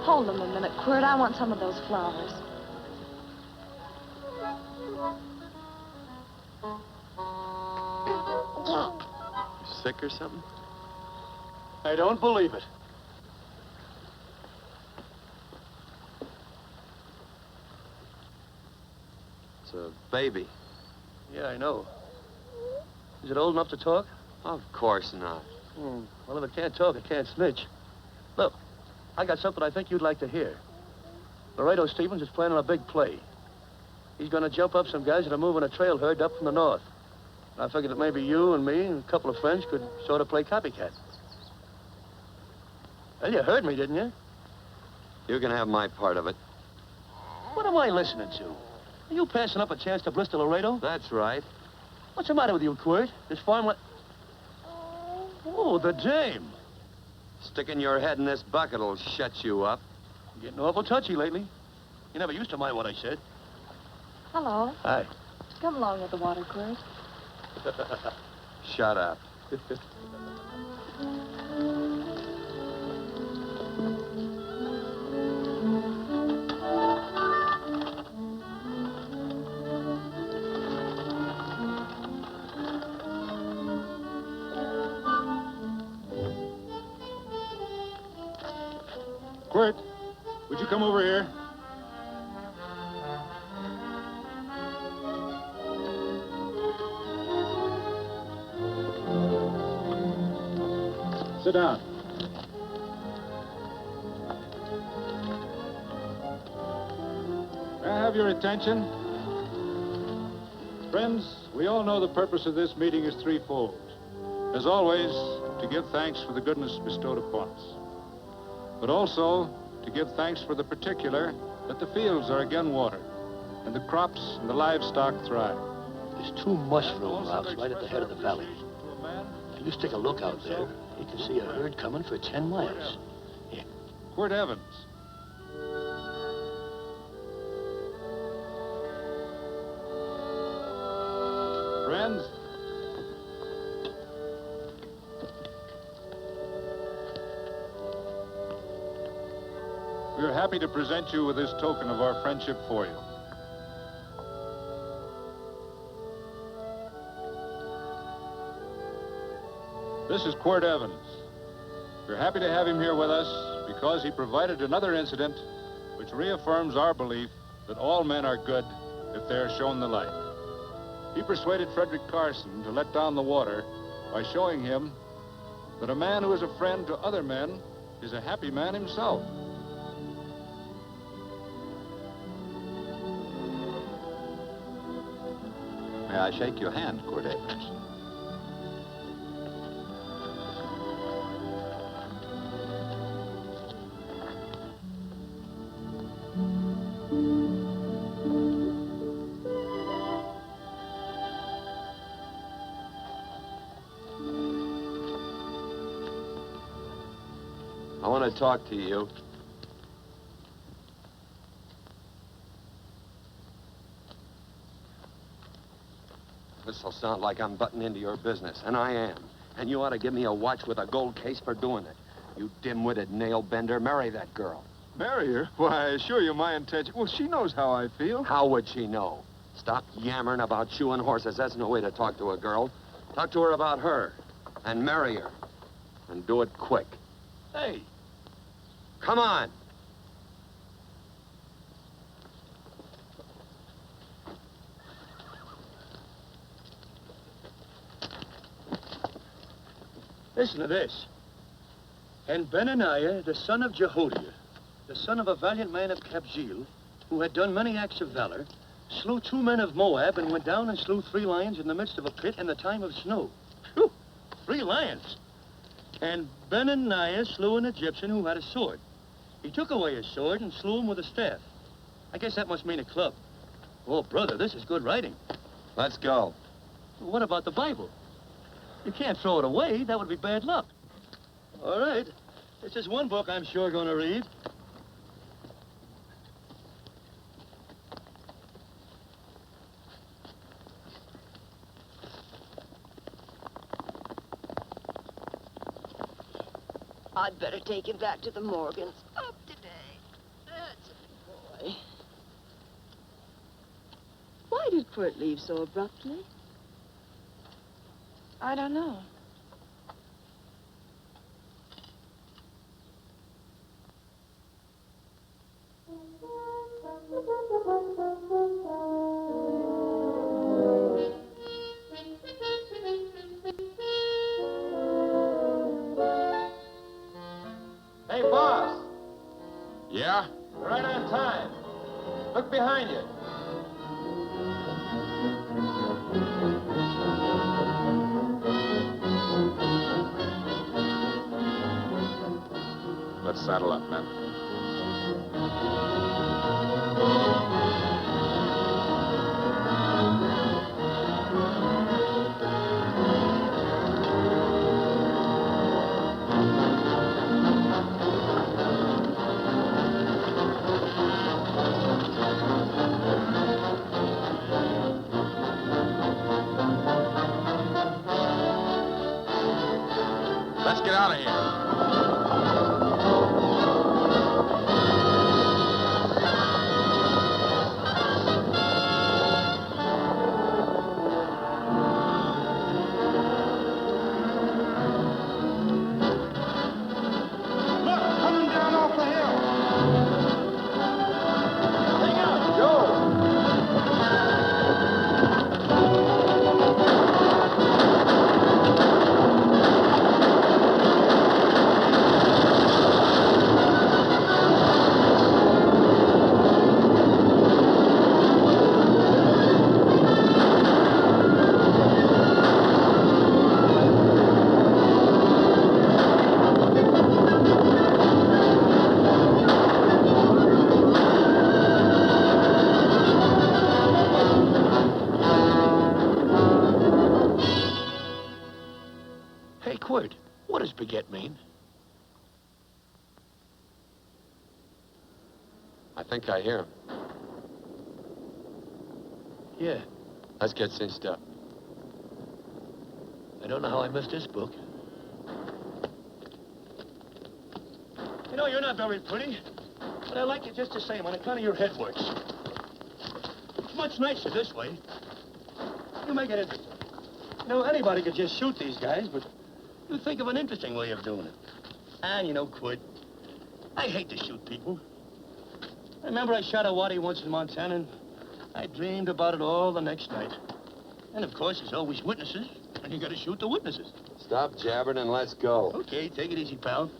Hold them a minute, Quirt. I want some of those flowers. You sick or something? I don't believe it. It's a baby. Yeah, I know. Is it old enough to talk? Of course not. Well, if it can't talk, it can't snitch. Look, I got something I think you'd like to hear. Laredo Stevens is planning a big play. He's gonna jump up some guys that are moving a trail herd up from the north. I figured that maybe you and me and a couple of friends could sort of play copycat. Well, you heard me, didn't you? You can have my part of it. What am I listening to? Are you passing up a chance to blister Laredo? That's right. What's the matter with you, Quirt? This farm... Oh, the dame. Sticking your head in this bucket will shut you up. You're getting awful touchy lately. You never used to mind what I said. Hello. Hi. Come along with the water, Quirt. Shut up. Quirt, would you come over here? Sit down. May I have your attention? Friends, we all know the purpose of this meeting is threefold. As always, to give thanks for the goodness bestowed upon us, but also to give thanks for the particular that the fields are again watered and the crops and the livestock thrive. There's two mushroom routes right at the head of the valley. If you stick a look out there, you can see a herd coming for 10 miles. Here. Quirt Evans. Friends, we are happy to present you with this token of our friendship for you. This is Quirt Evans. We're happy to have him here with us because he provided another incident which reaffirms our belief that all men are good if they are shown the light. He persuaded Frederick Carson to let down the water by showing him that a man who is a friend to other men is a happy man himself. May I shake your hand, Quirt Evans? I want to talk to you. This'll sound like I'm butting into your business, and I am. And you ought to give me a watch with a gold case for doing it. You dim-witted nail-bender, marry that girl. Marry her? Why, I assure you my intention... Well, she knows how I feel. How would she know? Stop yammering about shoeing horses. That's no way to talk to a girl. Talk to her about her, and marry her. And do it quick. Hey. Come on. Listen to this. And Benaniah, the son of Jehoiada, the son of a valiant man of Kabzeel, who had done many acts of valor, slew 2 men of Moab and went down and slew 3 lions in the midst of a pit in the time of snow. Phew! 3 lions. And Benaniah slew an Egyptian who had a sword. He took away his sword and slew him with a staff. I guess that must mean a club. Oh, brother, this is good writing. Let's go. What about the Bible? You can't throw it away. That would be bad luck. All right. This is one book I'm sure going to read. I'd better take him back to the Morgans. Up today. That's a good boy. Why did Quirt leave so abruptly? I don't know. Hey, boss. Yeah? Right on time. behind you. Let's saddle up, men. Let's get out of here. Coming down off the hill. Hang out, Joe. Hey, Quirt, what does baguette mean? I think I hear him. Yeah, Let's get cinched up. I don't know how I missed this book. You know, you're not very pretty, but I like you just the same on account of your head works. It's much nicer this way. You make it interesting. You know, anybody could just shoot these guys, but you think of an interesting way of doing it. And, you know, Quirt, I hate to shoot people. I remember I shot a waddy once in Montana, and I dreamed about it all the next night. And, of course, there's always witnesses, and you gotta shoot the witnesses. Stop jabbering and let's go. Okay, take it easy, pal.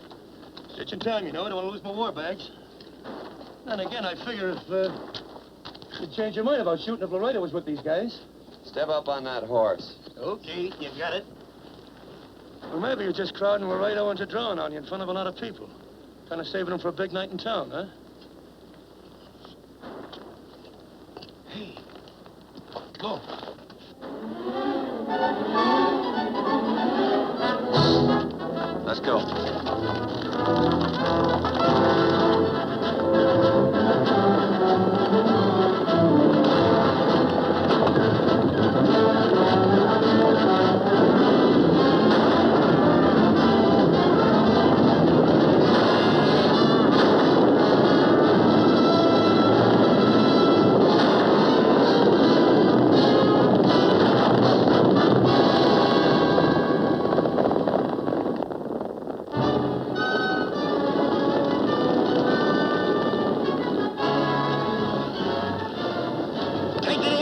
Stitching time, you know. I don't want to lose my war bags. Then again, I figure if you'd change your mind about shooting if Laredo was with these guys. Step up on that horse. Okay, you got it. Or maybe you're just crowding Laredo into drawing on you in front of a lot of people. Kind of saving them for a big night in town, huh? Hey, look. Let's go.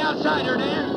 Outsider, Dan.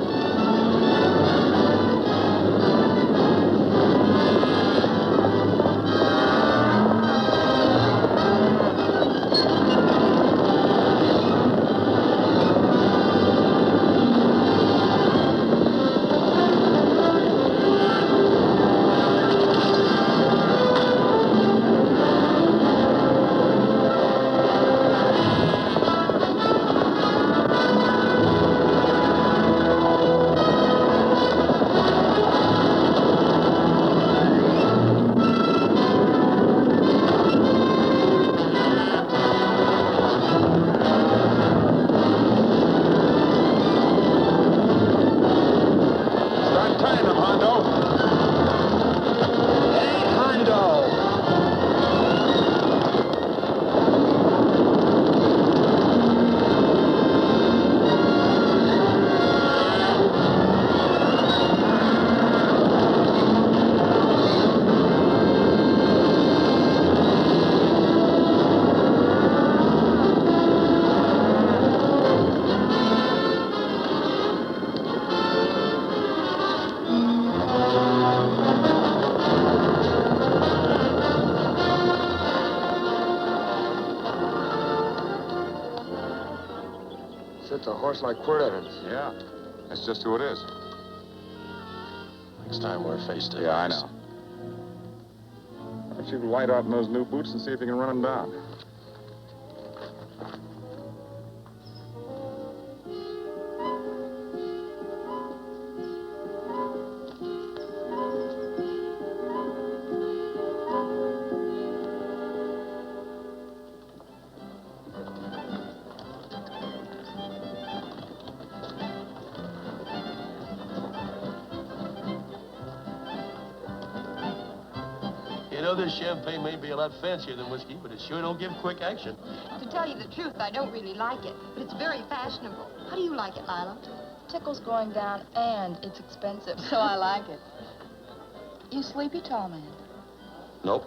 a horse like Quirt Evans. Yeah, that's just who it is. Next time we're face to face. Yeah, I know. Why don't you light out in those new boots and see if you can run him down? You know, this champagne may be a lot fancier than whiskey, but it sure don't give quick action. To tell you the truth, I don't really like it, but it's very fashionable. How do you like it, Lila? Tickle's going down, and it's expensive, so I like it. You sleepy, tall man? Nope.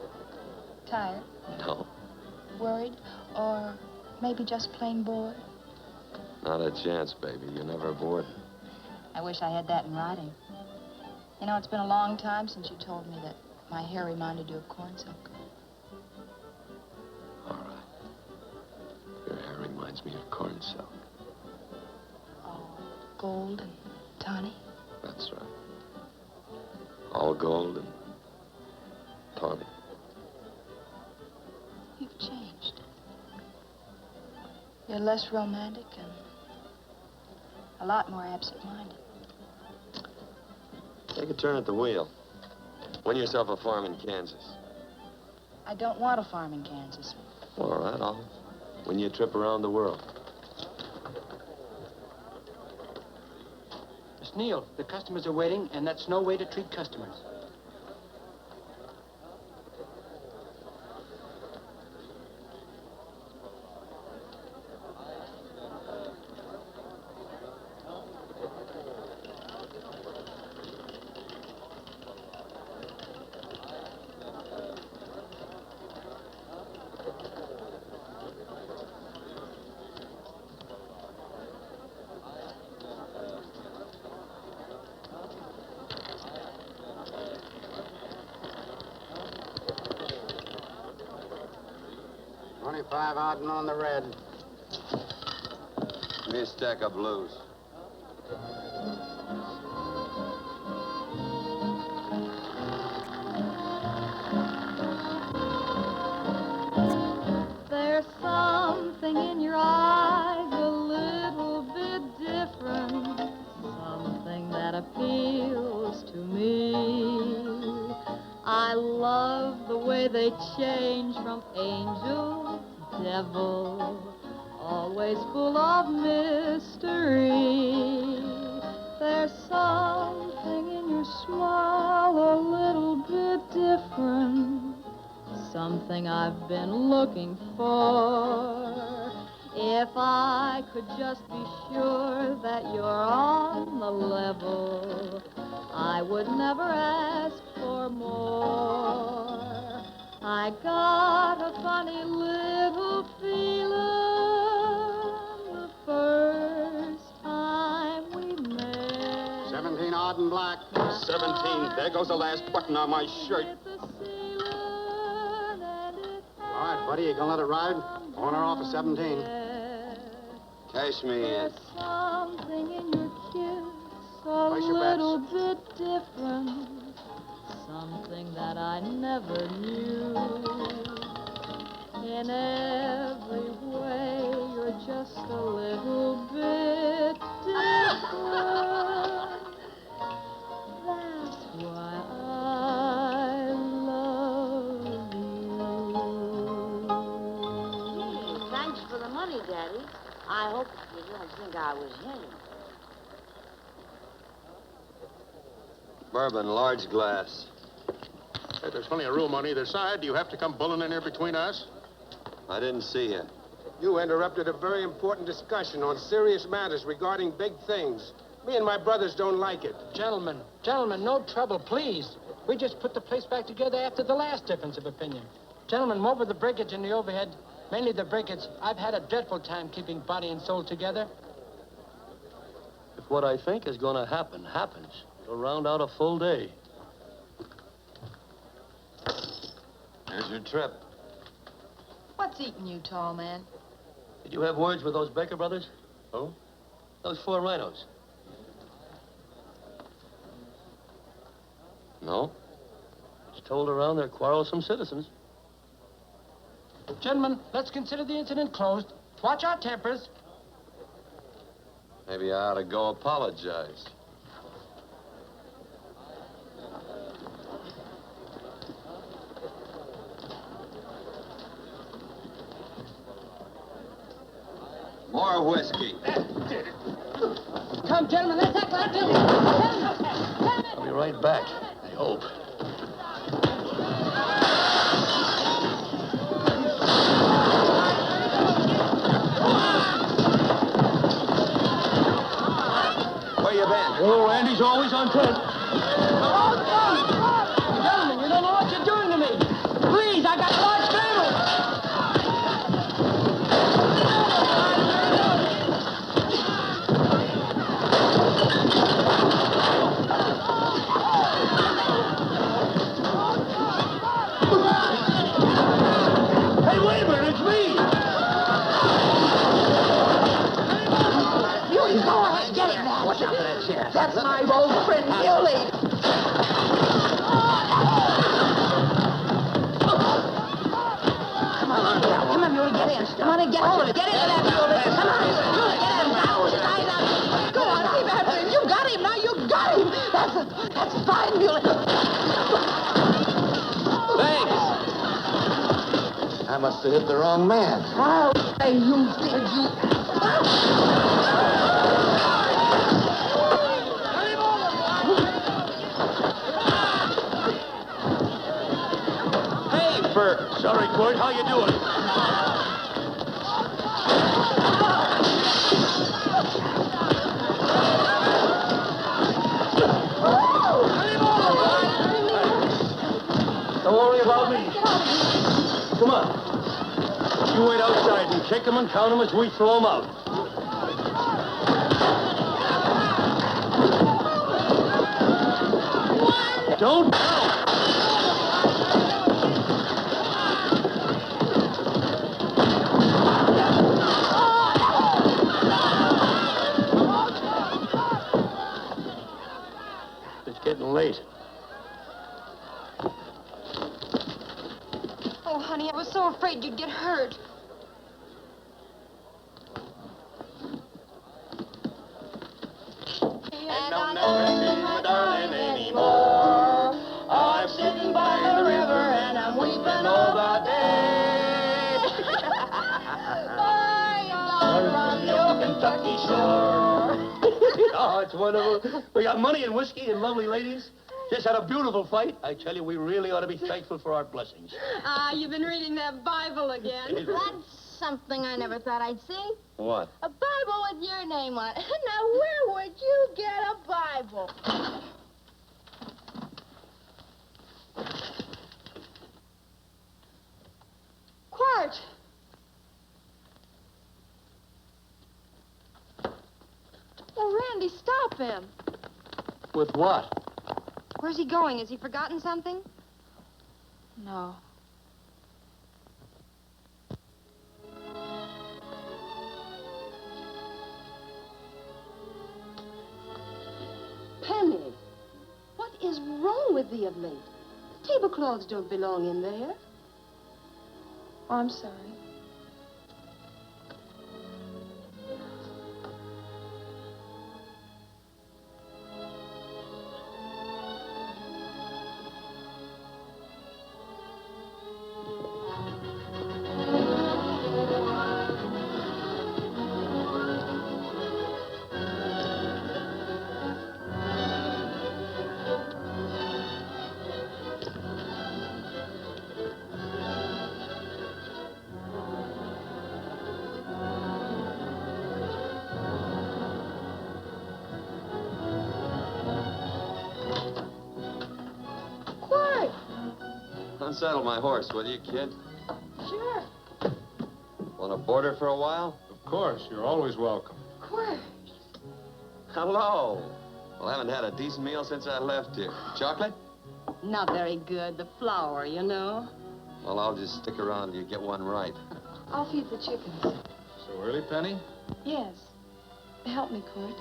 Tired? No. Worried? Or maybe just plain bored? Not a chance, baby. You're never bored. I wish I had that in writing. You know, it's been a long time since you told me that my hair reminded you of corn silk. All right. Your hair reminds me of corn silk. Oh, gold and tawny? That's right. All gold and tawny. You've changed. You're less romantic and a lot more absent-minded. Take a turn at the wheel. Win yourself a farm in Kansas. I don't want a farm in Kansas. All right, I'll win you a trip around the world. Miss Neal, the customers are waiting, and that's no way to treat customers. $25 odd and on the red. Give me a stack of blues. There's something in your eyes a little bit different, something that appeals to me. I love the way they change from angel to devil, always full of mystery. There's something in your smile a little bit different, something I've been looking for. If I could just be sure that you're on the level, I would never ask for more. I got a funny little feeling the first time we met. 17 odd and black. 17. There goes the last button on my shirt. All right, buddy, you gonna let it ride? On or off of 17. Cash me in. There's something in your kiss a Place your bets. little bit different, something that I never knew. In every way, you're just a little bit different. That's why I love you. Thanks for the money, Daddy. I hope you don't think I was hinting. Bourbon, large glass. Hey, there's plenty of room on either side. Do you have to come bulling in here between us? I didn't see you. You interrupted a very important discussion on serious matters regarding big things. Me and my brothers don't like it. Gentlemen, no trouble, please. We just put the place back together after the last difference of opinion. Gentlemen, what with the breakage and the overhead, mainly the breakage, I've had a dreadful time keeping body and soul together. If what I think is going to happen happens, it'll round out a full day. Here's your trip. What's eating you, tall man? Did you have words with those Baker brothers? Oh? Those 4 rhinos. No? It's told around they're quarrelsome citizens. Gentlemen, let's consider the incident closed. Watch our tempers. Maybe I ought to go apologize. More whiskey. Come, gentlemen, let's act like gentlemen. I'll be right back, I hope. Where you been? Oh, Randy's always on time. Gentlemen, you don't know what you're doing to me. Please, I got a large family. Hey, wait a minute, it's me! You go ahead, get him, man. Watch out for that chest. That's my old friend, Muley. Come on, Muley, get in. Come on and get hold of it. Get into that, Muley. Come on, Muley, get in. Gougge his eyes out. Go on, keep after him. You got him now. You got him. That's fine, Muley. Thanks. I must have hit the wrong man. Oh, hey, you did, you. Hey, Bert. Sorry, Court. How you doing? Don't worry about me. Come on. You wait outside and kick them and count them as we throw them out. Don't count. It's getting late. Oh, honey, I was so afraid you'd get hurt. And I'll never see my darling anymore. I'm sitting by the river and I'm weeping all the day. From the old Kentucky shore. Oh, it's wonderful. We got money and whiskey and lovely ladies. Just had a beautiful fight. I tell you, we really ought to be thankful for our blessings. Ah, you've been reading that Bible again. That's something I never thought I'd see. What? A Bible with your name on it. Now, where would you get a Bible? Quart! Oh, Randy, stop him. With what? Where's he going? Has he forgotten something? No. Penny, what is wrong with thee of late? The tablecloths don't belong in there. Oh, I'm sorry. Unsaddle my horse, will you, kid? Sure. Want to board her for a while? Of course. You're always welcome. Quart. Hello. Well, I haven't had a decent meal since I left here. Chocolate? Not very good. The flour, you know. Well, I'll just stick around till you get one right. I'll feed the chickens. So early, Penny? Yes. Help me, Court.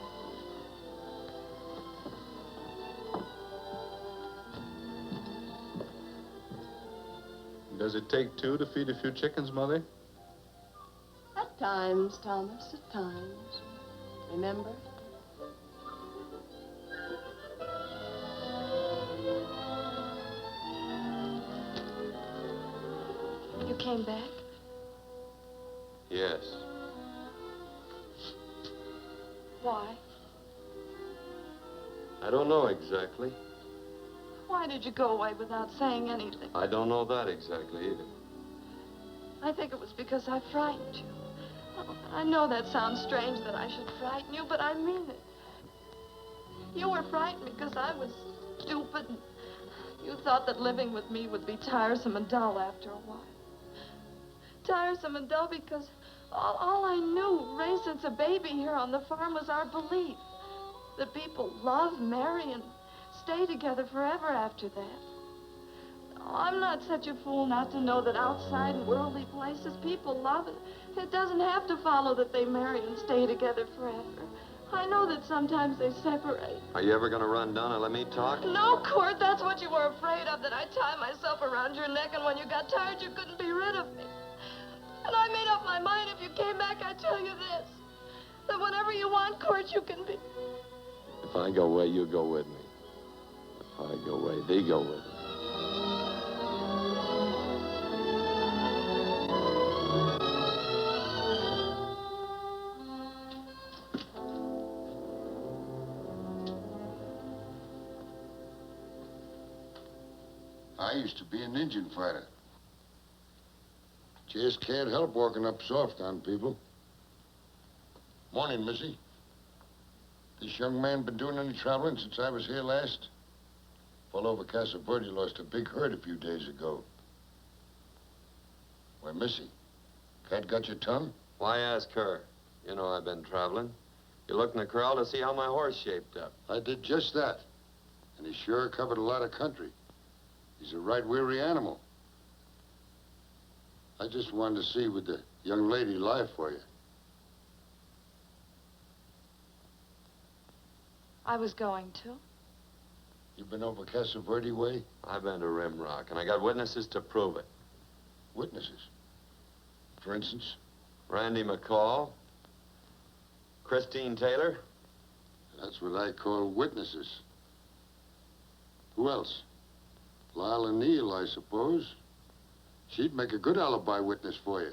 Does it take two to feed a few chickens, Mother? At times, Thomas, at times. Remember? You came back? Yes. Why? I don't know exactly. Why did you go away without saying anything? I don't know that exactly either. I think it was because I frightened you. I know that sounds strange that I should frighten you, but I mean it. You were frightened because I was stupid. And you thought that living with me would be tiresome and dull after a while. Tiresome and dull because all I knew, raised since a baby here on the farm, was our belief that people love, marry, and stay together forever after that. Oh, I'm not such a fool not to know that outside in worldly places people love, and it doesn't have to follow that they marry and stay together forever. I know that sometimes they separate. Are you ever going to run down and let me talk? No, Court, that's what you were afraid of, that I'd tie myself around your neck, and when you got tired, you couldn't be rid of me. And I made up my mind if you came back, I'd tell you this, that whatever you want, Court, you can be. If I go away, you go with me. If I go away, they go with me. I used to be an Indian fighter. Just can't help walking up soft on people. Morning, Missy. This young man been doing any traveling since I was here last? Fellow over Casa Verde lost a big herd a few days ago. Why, Missy, cat got your tongue? Why ask her? You know I've been traveling. You looked in the corral to see how my horse shaped up. I did just that. And he sure covered a lot of country. He's a right weary animal. I just wanted to see would the young lady lie for you. I was going to. You've been over Casa Verde way? I've been to Rimrock, and I got witnesses to prove it. Witnesses? For instance? Randy McCall, Christine Taylor. That's what I call witnesses. Who else? Lila Neal, I suppose. She'd make a good alibi witness for you.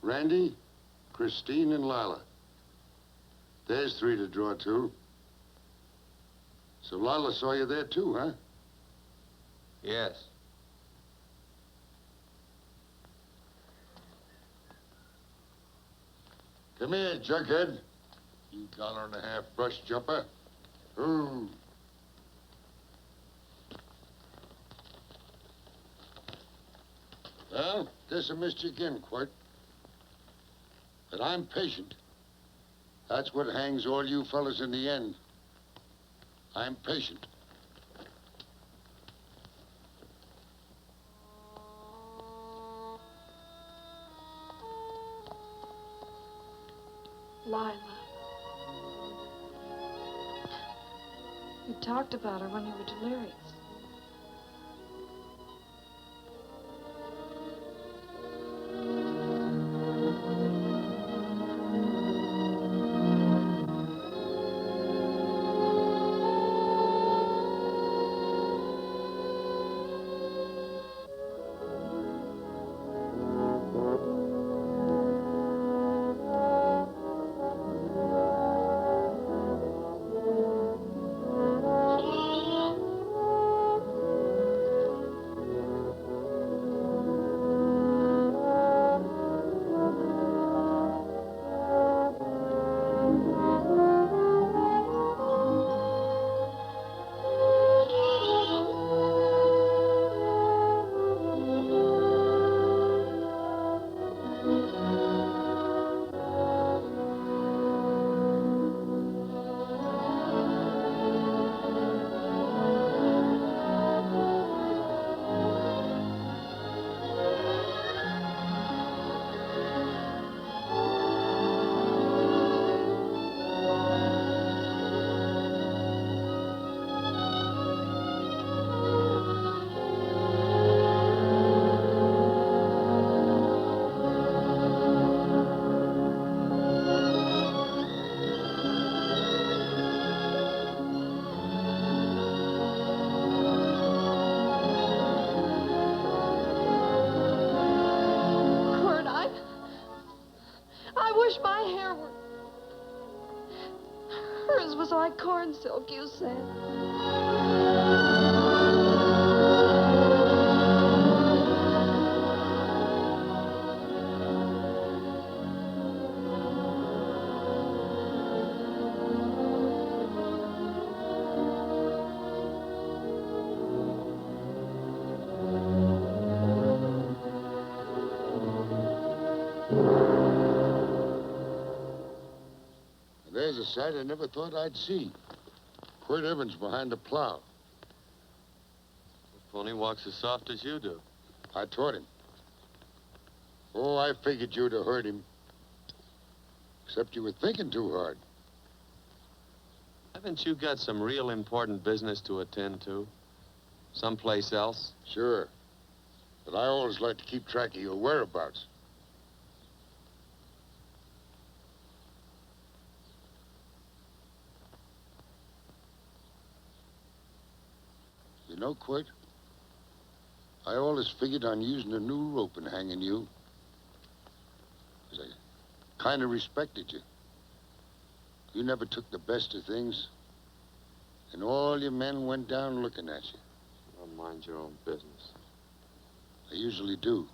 Randy, Christine, and Lila. There's three to draw to. So Lila saw you there too, huh? Yes. Come here, junkhead. You $1.50 brush jumper. Ooh. Well, guess I missed you again, Quirt. But I'm patient. That's what hangs all you fellas in the end. I'm patient. Lila. You talked about her when you were delirious. like corn silk, you said. There's a sight I never thought I'd see. Quirt Evans behind the plow. The pony walks as soft as you do. I taught him. Oh, I figured you'd have heard him. Except you were thinking too hard. Haven't you got some real important business to attend to? Someplace else? Sure. But I always like to keep track of your whereabouts. You know, Quirt, I always figured on using a new rope and hanging you. 'Cause I kind of respected you. You never took the best of things, and all your men went down looking at you. Well, mind your own business. I usually do.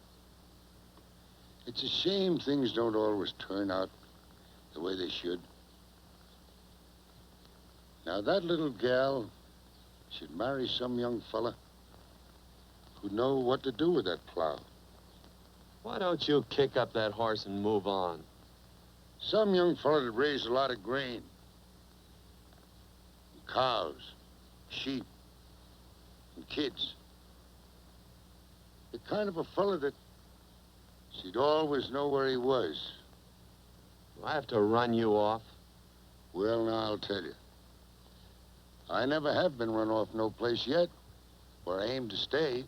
It's a shame things don't always turn out the way they should. Now, that little gal should marry some young fella who'd know what to do with that plow. Why don't you kick up that horse and move on? Some young fella that raised a lot of grain. And cows, sheep, and kids. The kind of a fella that she'd always know where he was. Do I have to run you off? Well, now, I'll tell you. I never have been run off no place yet, where I aim to stay.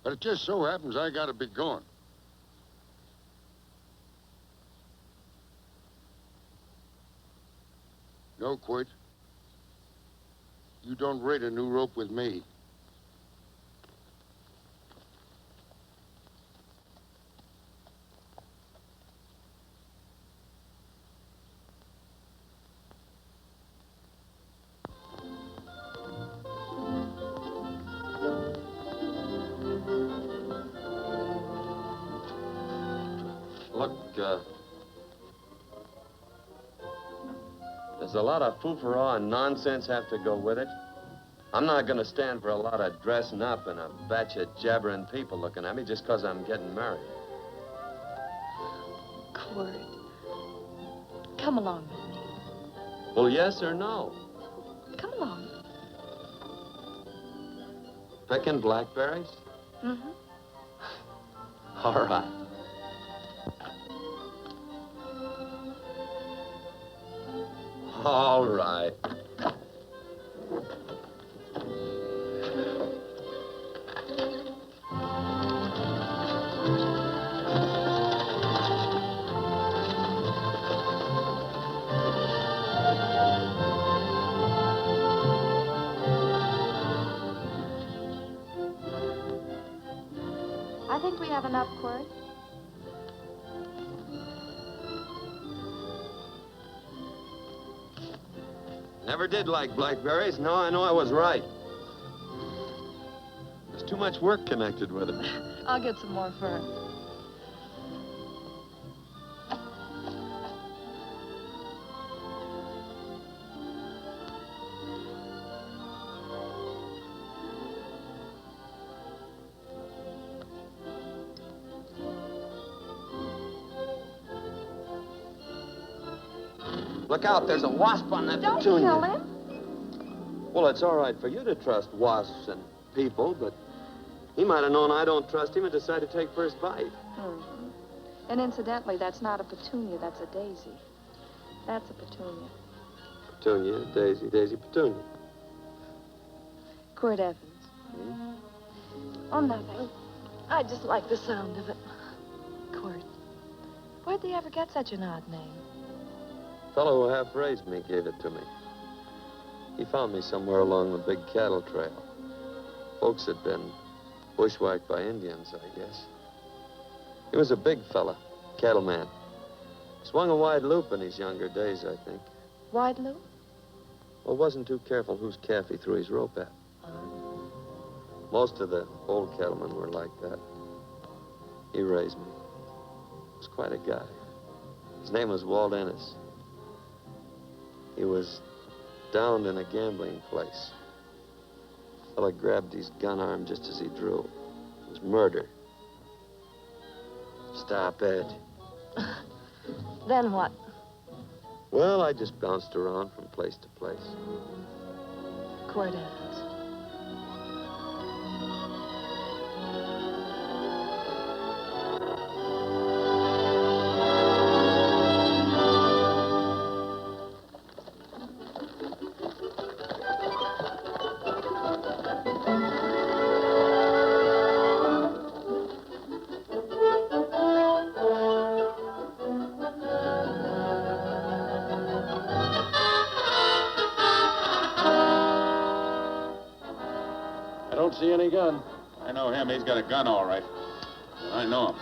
But it just so happens I gotta be going. No, Quirt. You don't raid a new rope with me. There's a lot of foo-for-all and nonsense have to go with it. I'm not going to stand for a lot of dressing up and a batch of jabbering people looking at me just because I'm getting married. Quirt, come along with me. Well, yes or no? Come along. Picking blackberries? Mm-hmm. All right. All right. I think we have enough, Quirt. Never did like blackberries. Now I know I was right. There's too much work connected with them. I'll get some more fur. Look out, there's a wasp on that Don't petunia. kill him. Well, it's all right for you to trust wasps and people, but he might have known I don't trust him and decided to take first bite. Mm-hmm. And incidentally, that's not a petunia, that's a daisy. That's a petunia. Petunia, daisy, daisy, petunia. Quirt Evans. Hmm? Oh, nothing. I just like the sound of it. Quirt, where'd they ever get such an odd name? Fellow who half raised me gave it to me. He found me somewhere along the big cattle trail. Folks had been bushwhacked by Indians, I guess. He was a big fella, cattleman. Swung a wide loop in his younger days, I think. Why'd Lou? Well, wasn't too careful whose calf he threw his rope at. Most of the old cattlemen were like that. He raised me. He was quite a guy. His name was Walt Ennis. He was downed in a gambling place. A fella grabbed his gun arm just as he drew. It was murder. Stop it. Then what? Well, I just bounced around from place to place. Quirt Evans. I don't see any gun. I know him. He's got a gun, all right. I know him.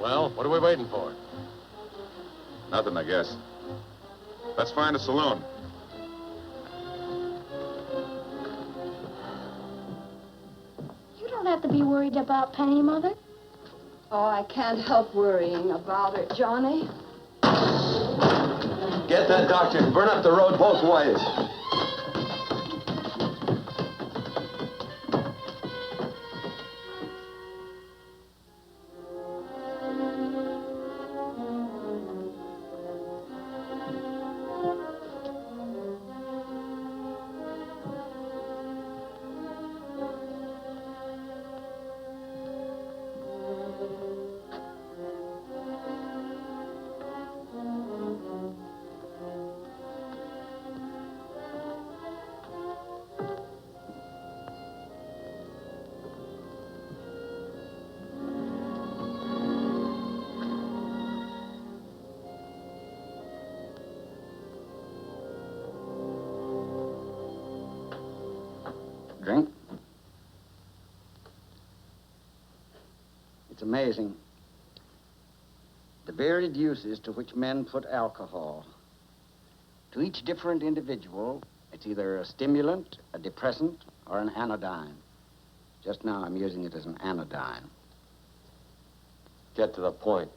Well, what are we waiting for? Nothing, I guess. Let's find a saloon. You don't have to be worried about Penny, Mother. Oh, I can't help worrying about her, Johnny. Get that doctor and burn up the road both ways. It's amazing. The varied uses to which men put alcohol. To each different individual, it's either a stimulant, a depressant, or an anodyne. Just now, I'm using it as an anodyne. Get to the point.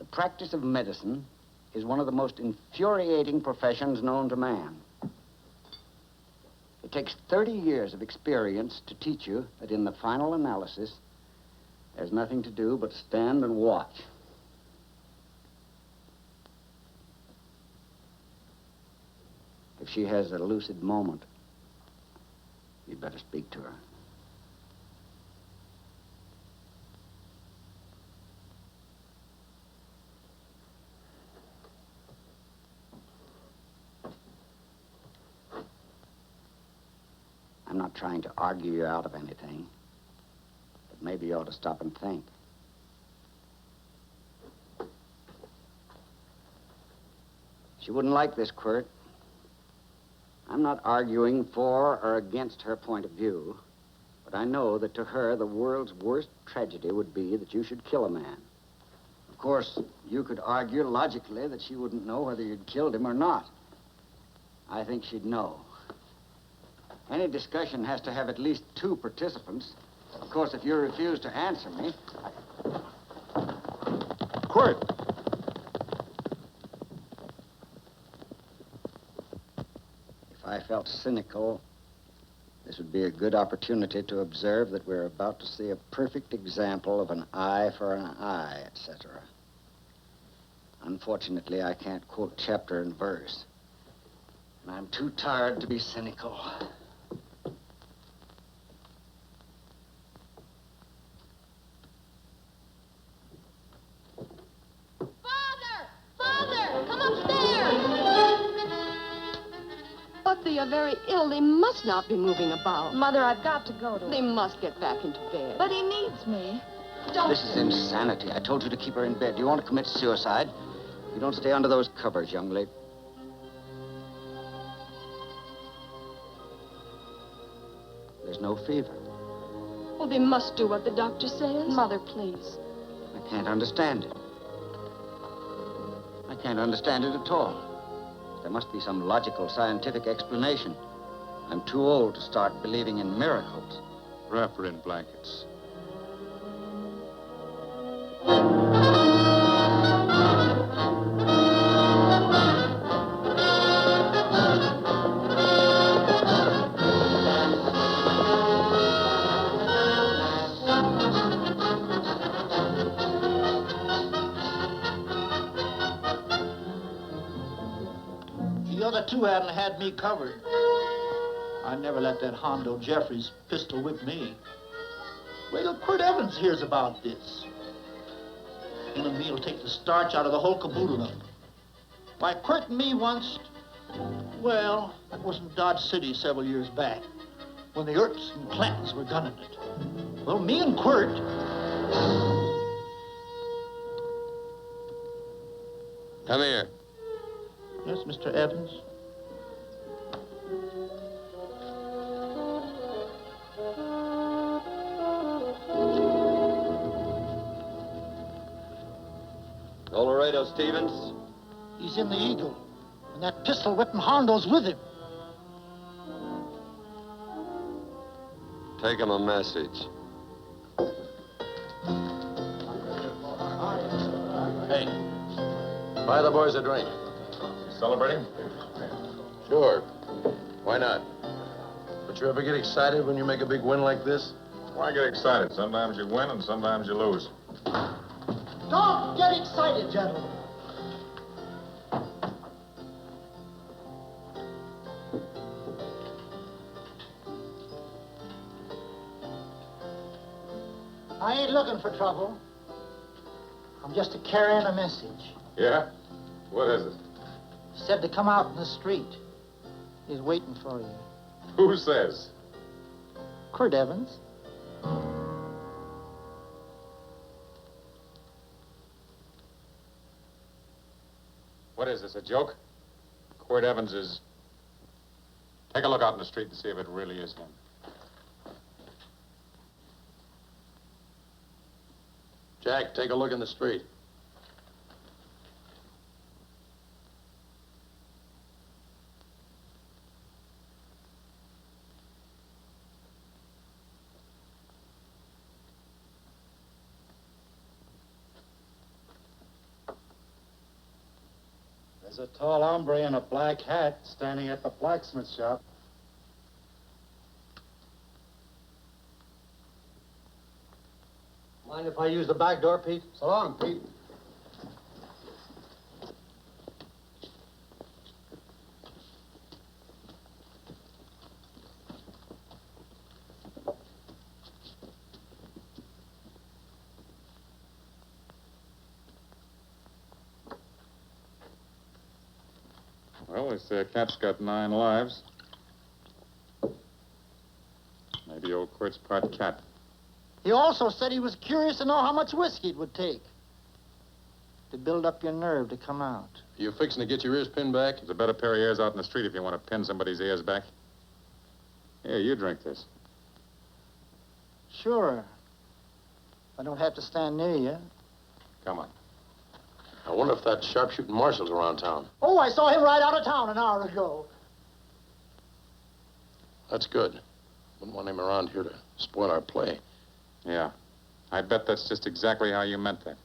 The practice of medicine is one of the most infuriating professions known to man. It takes 30 years of experience to teach you that in the final analysis, there's nothing to do but stand and watch. If she has a lucid moment, you'd better speak to her. I'm not trying to argue you out of anything, but maybe you ought to stop and think. She wouldn't like this, Quirt. I'm not arguing for or against her point of view, but I know that to her, the world's worst tragedy would be that you should kill a man. Of course, you could argue logically that she wouldn't know whether you'd killed him or not. I think she'd know. Any discussion has to have at least 2 participants. Of course, if you refuse to answer me... Quirt! If I felt cynical, this would be a good opportunity to observe that we're about to see a perfect example of an eye for an eye, etc. Unfortunately, I can't quote chapter and verse. And I'm too tired to be cynical. But they are very ill. They must not be moving about. Mother, I've got to go to They must get back into bed. But he needs me. Don't. This is insanity. I told you to keep her in bed. Do you want to commit suicide? You don't stay under those covers, young lady. There's no fever. Well, they must do what the doctor says. Mother, please. I can't understand it. I can't understand it at all. There must be some logical, scientific explanation. I'm too old to start believing in miracles. Wrap her in blankets. The other 2 hadn't had me covered. I never let that Hondo Jeffries pistol whip me. Wait till Quirt Evans hears about this. Him and me'll take the starch out of the whole caboodle of it. Why, Quirt and me once... Well, that was in Dodge City several years back, when the Erts and Clantons were gunning it. Well, me and Quirt... Come here. Yes, Mr. Evans? Colorado Stevens? He's in the Eagle, and that pistol whipping Hondo's with him. Take him a message. Hey, buy the boys a drink. Celebrating? Sure. Why not? But you ever get excited when you make a big win like this? Why get excited? Sometimes you win and sometimes you lose. Don't get excited, gentlemen. I ain't looking for trouble. I'm just carrying a message. Yeah? What is it? Said to come out in the street. He's waiting for you. Who says? Quirt Evans. What is this, a joke? Quirt Evans is... Take a look out in the street and see if it really is him. Jack, take a look in the street. There's a tall hombre in a black hat standing at the blacksmith shop. Mind if I use the back door, Pete? So long, Pete. Well, they say a cat's got 9 lives. Maybe old Quirt's part cat. He also said he was curious to know how much whiskey it would take to build up your nerve to come out. You fixing to get your ears pinned back? There's a better pair of ears out in the street if you want to pin somebody's ears back. Here, you drink this. Sure. I don't have to stand near you. Come on. I wonder if that sharpshooting marshal's around town. Oh, I saw him ride out of town an hour ago. That's good. Wouldn't want him around here to spoil our play. Yeah. I bet that's just exactly how you meant that.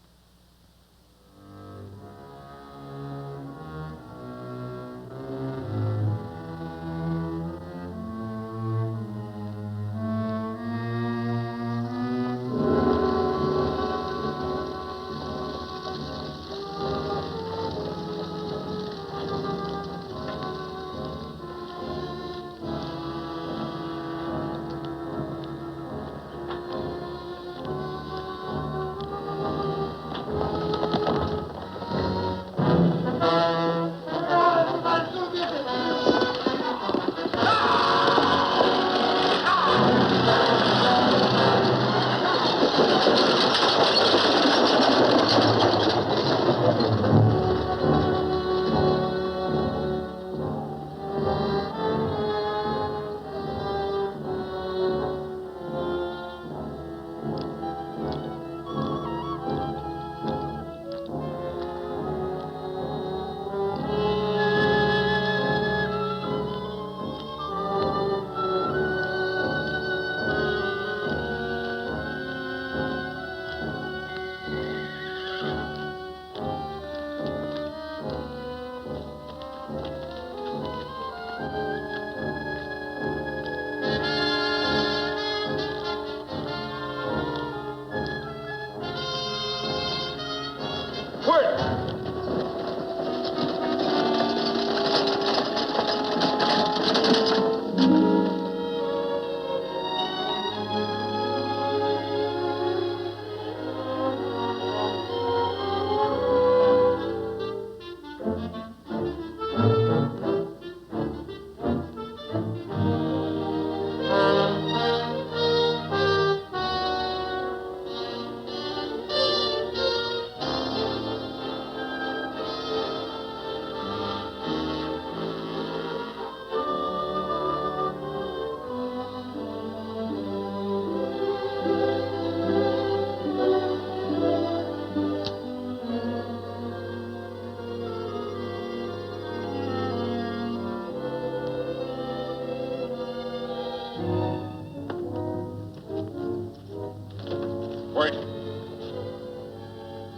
Wait.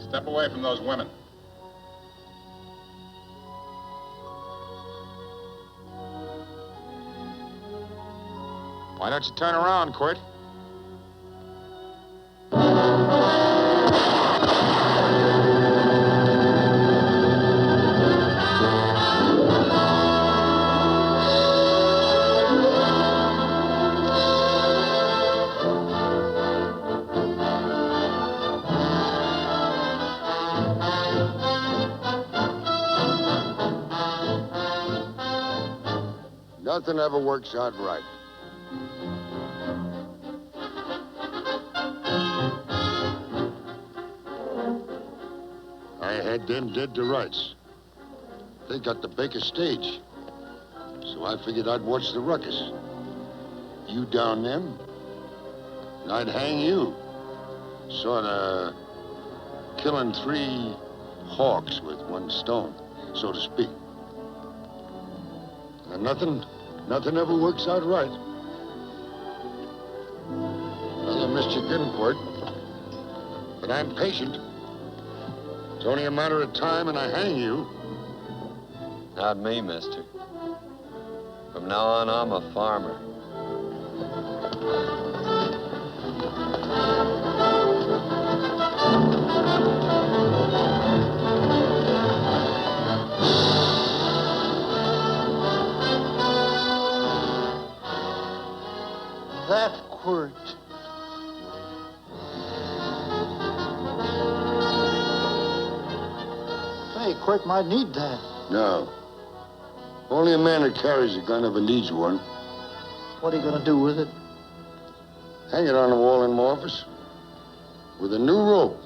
Step away from those women. Why don't you turn around, Quirt? Nothing ever works out right. I had them dead to rights. They got the Baker stage. So I figured I'd watch the ruckus. You down them, and I'd hang you. Sorta killing 3 hawks with 1 stone, so to speak. And nothing ever works out right. Well, I missed your good report, but I'm patient. It's only a matter of time and I hang you. Not me, mister. From now on, I'm a farmer. That quirt. Hey, Quirt might need that. No. Only a man that carries a gun ever needs one. What are you gonna do with it? Hang it on the wall in my office with a new rope.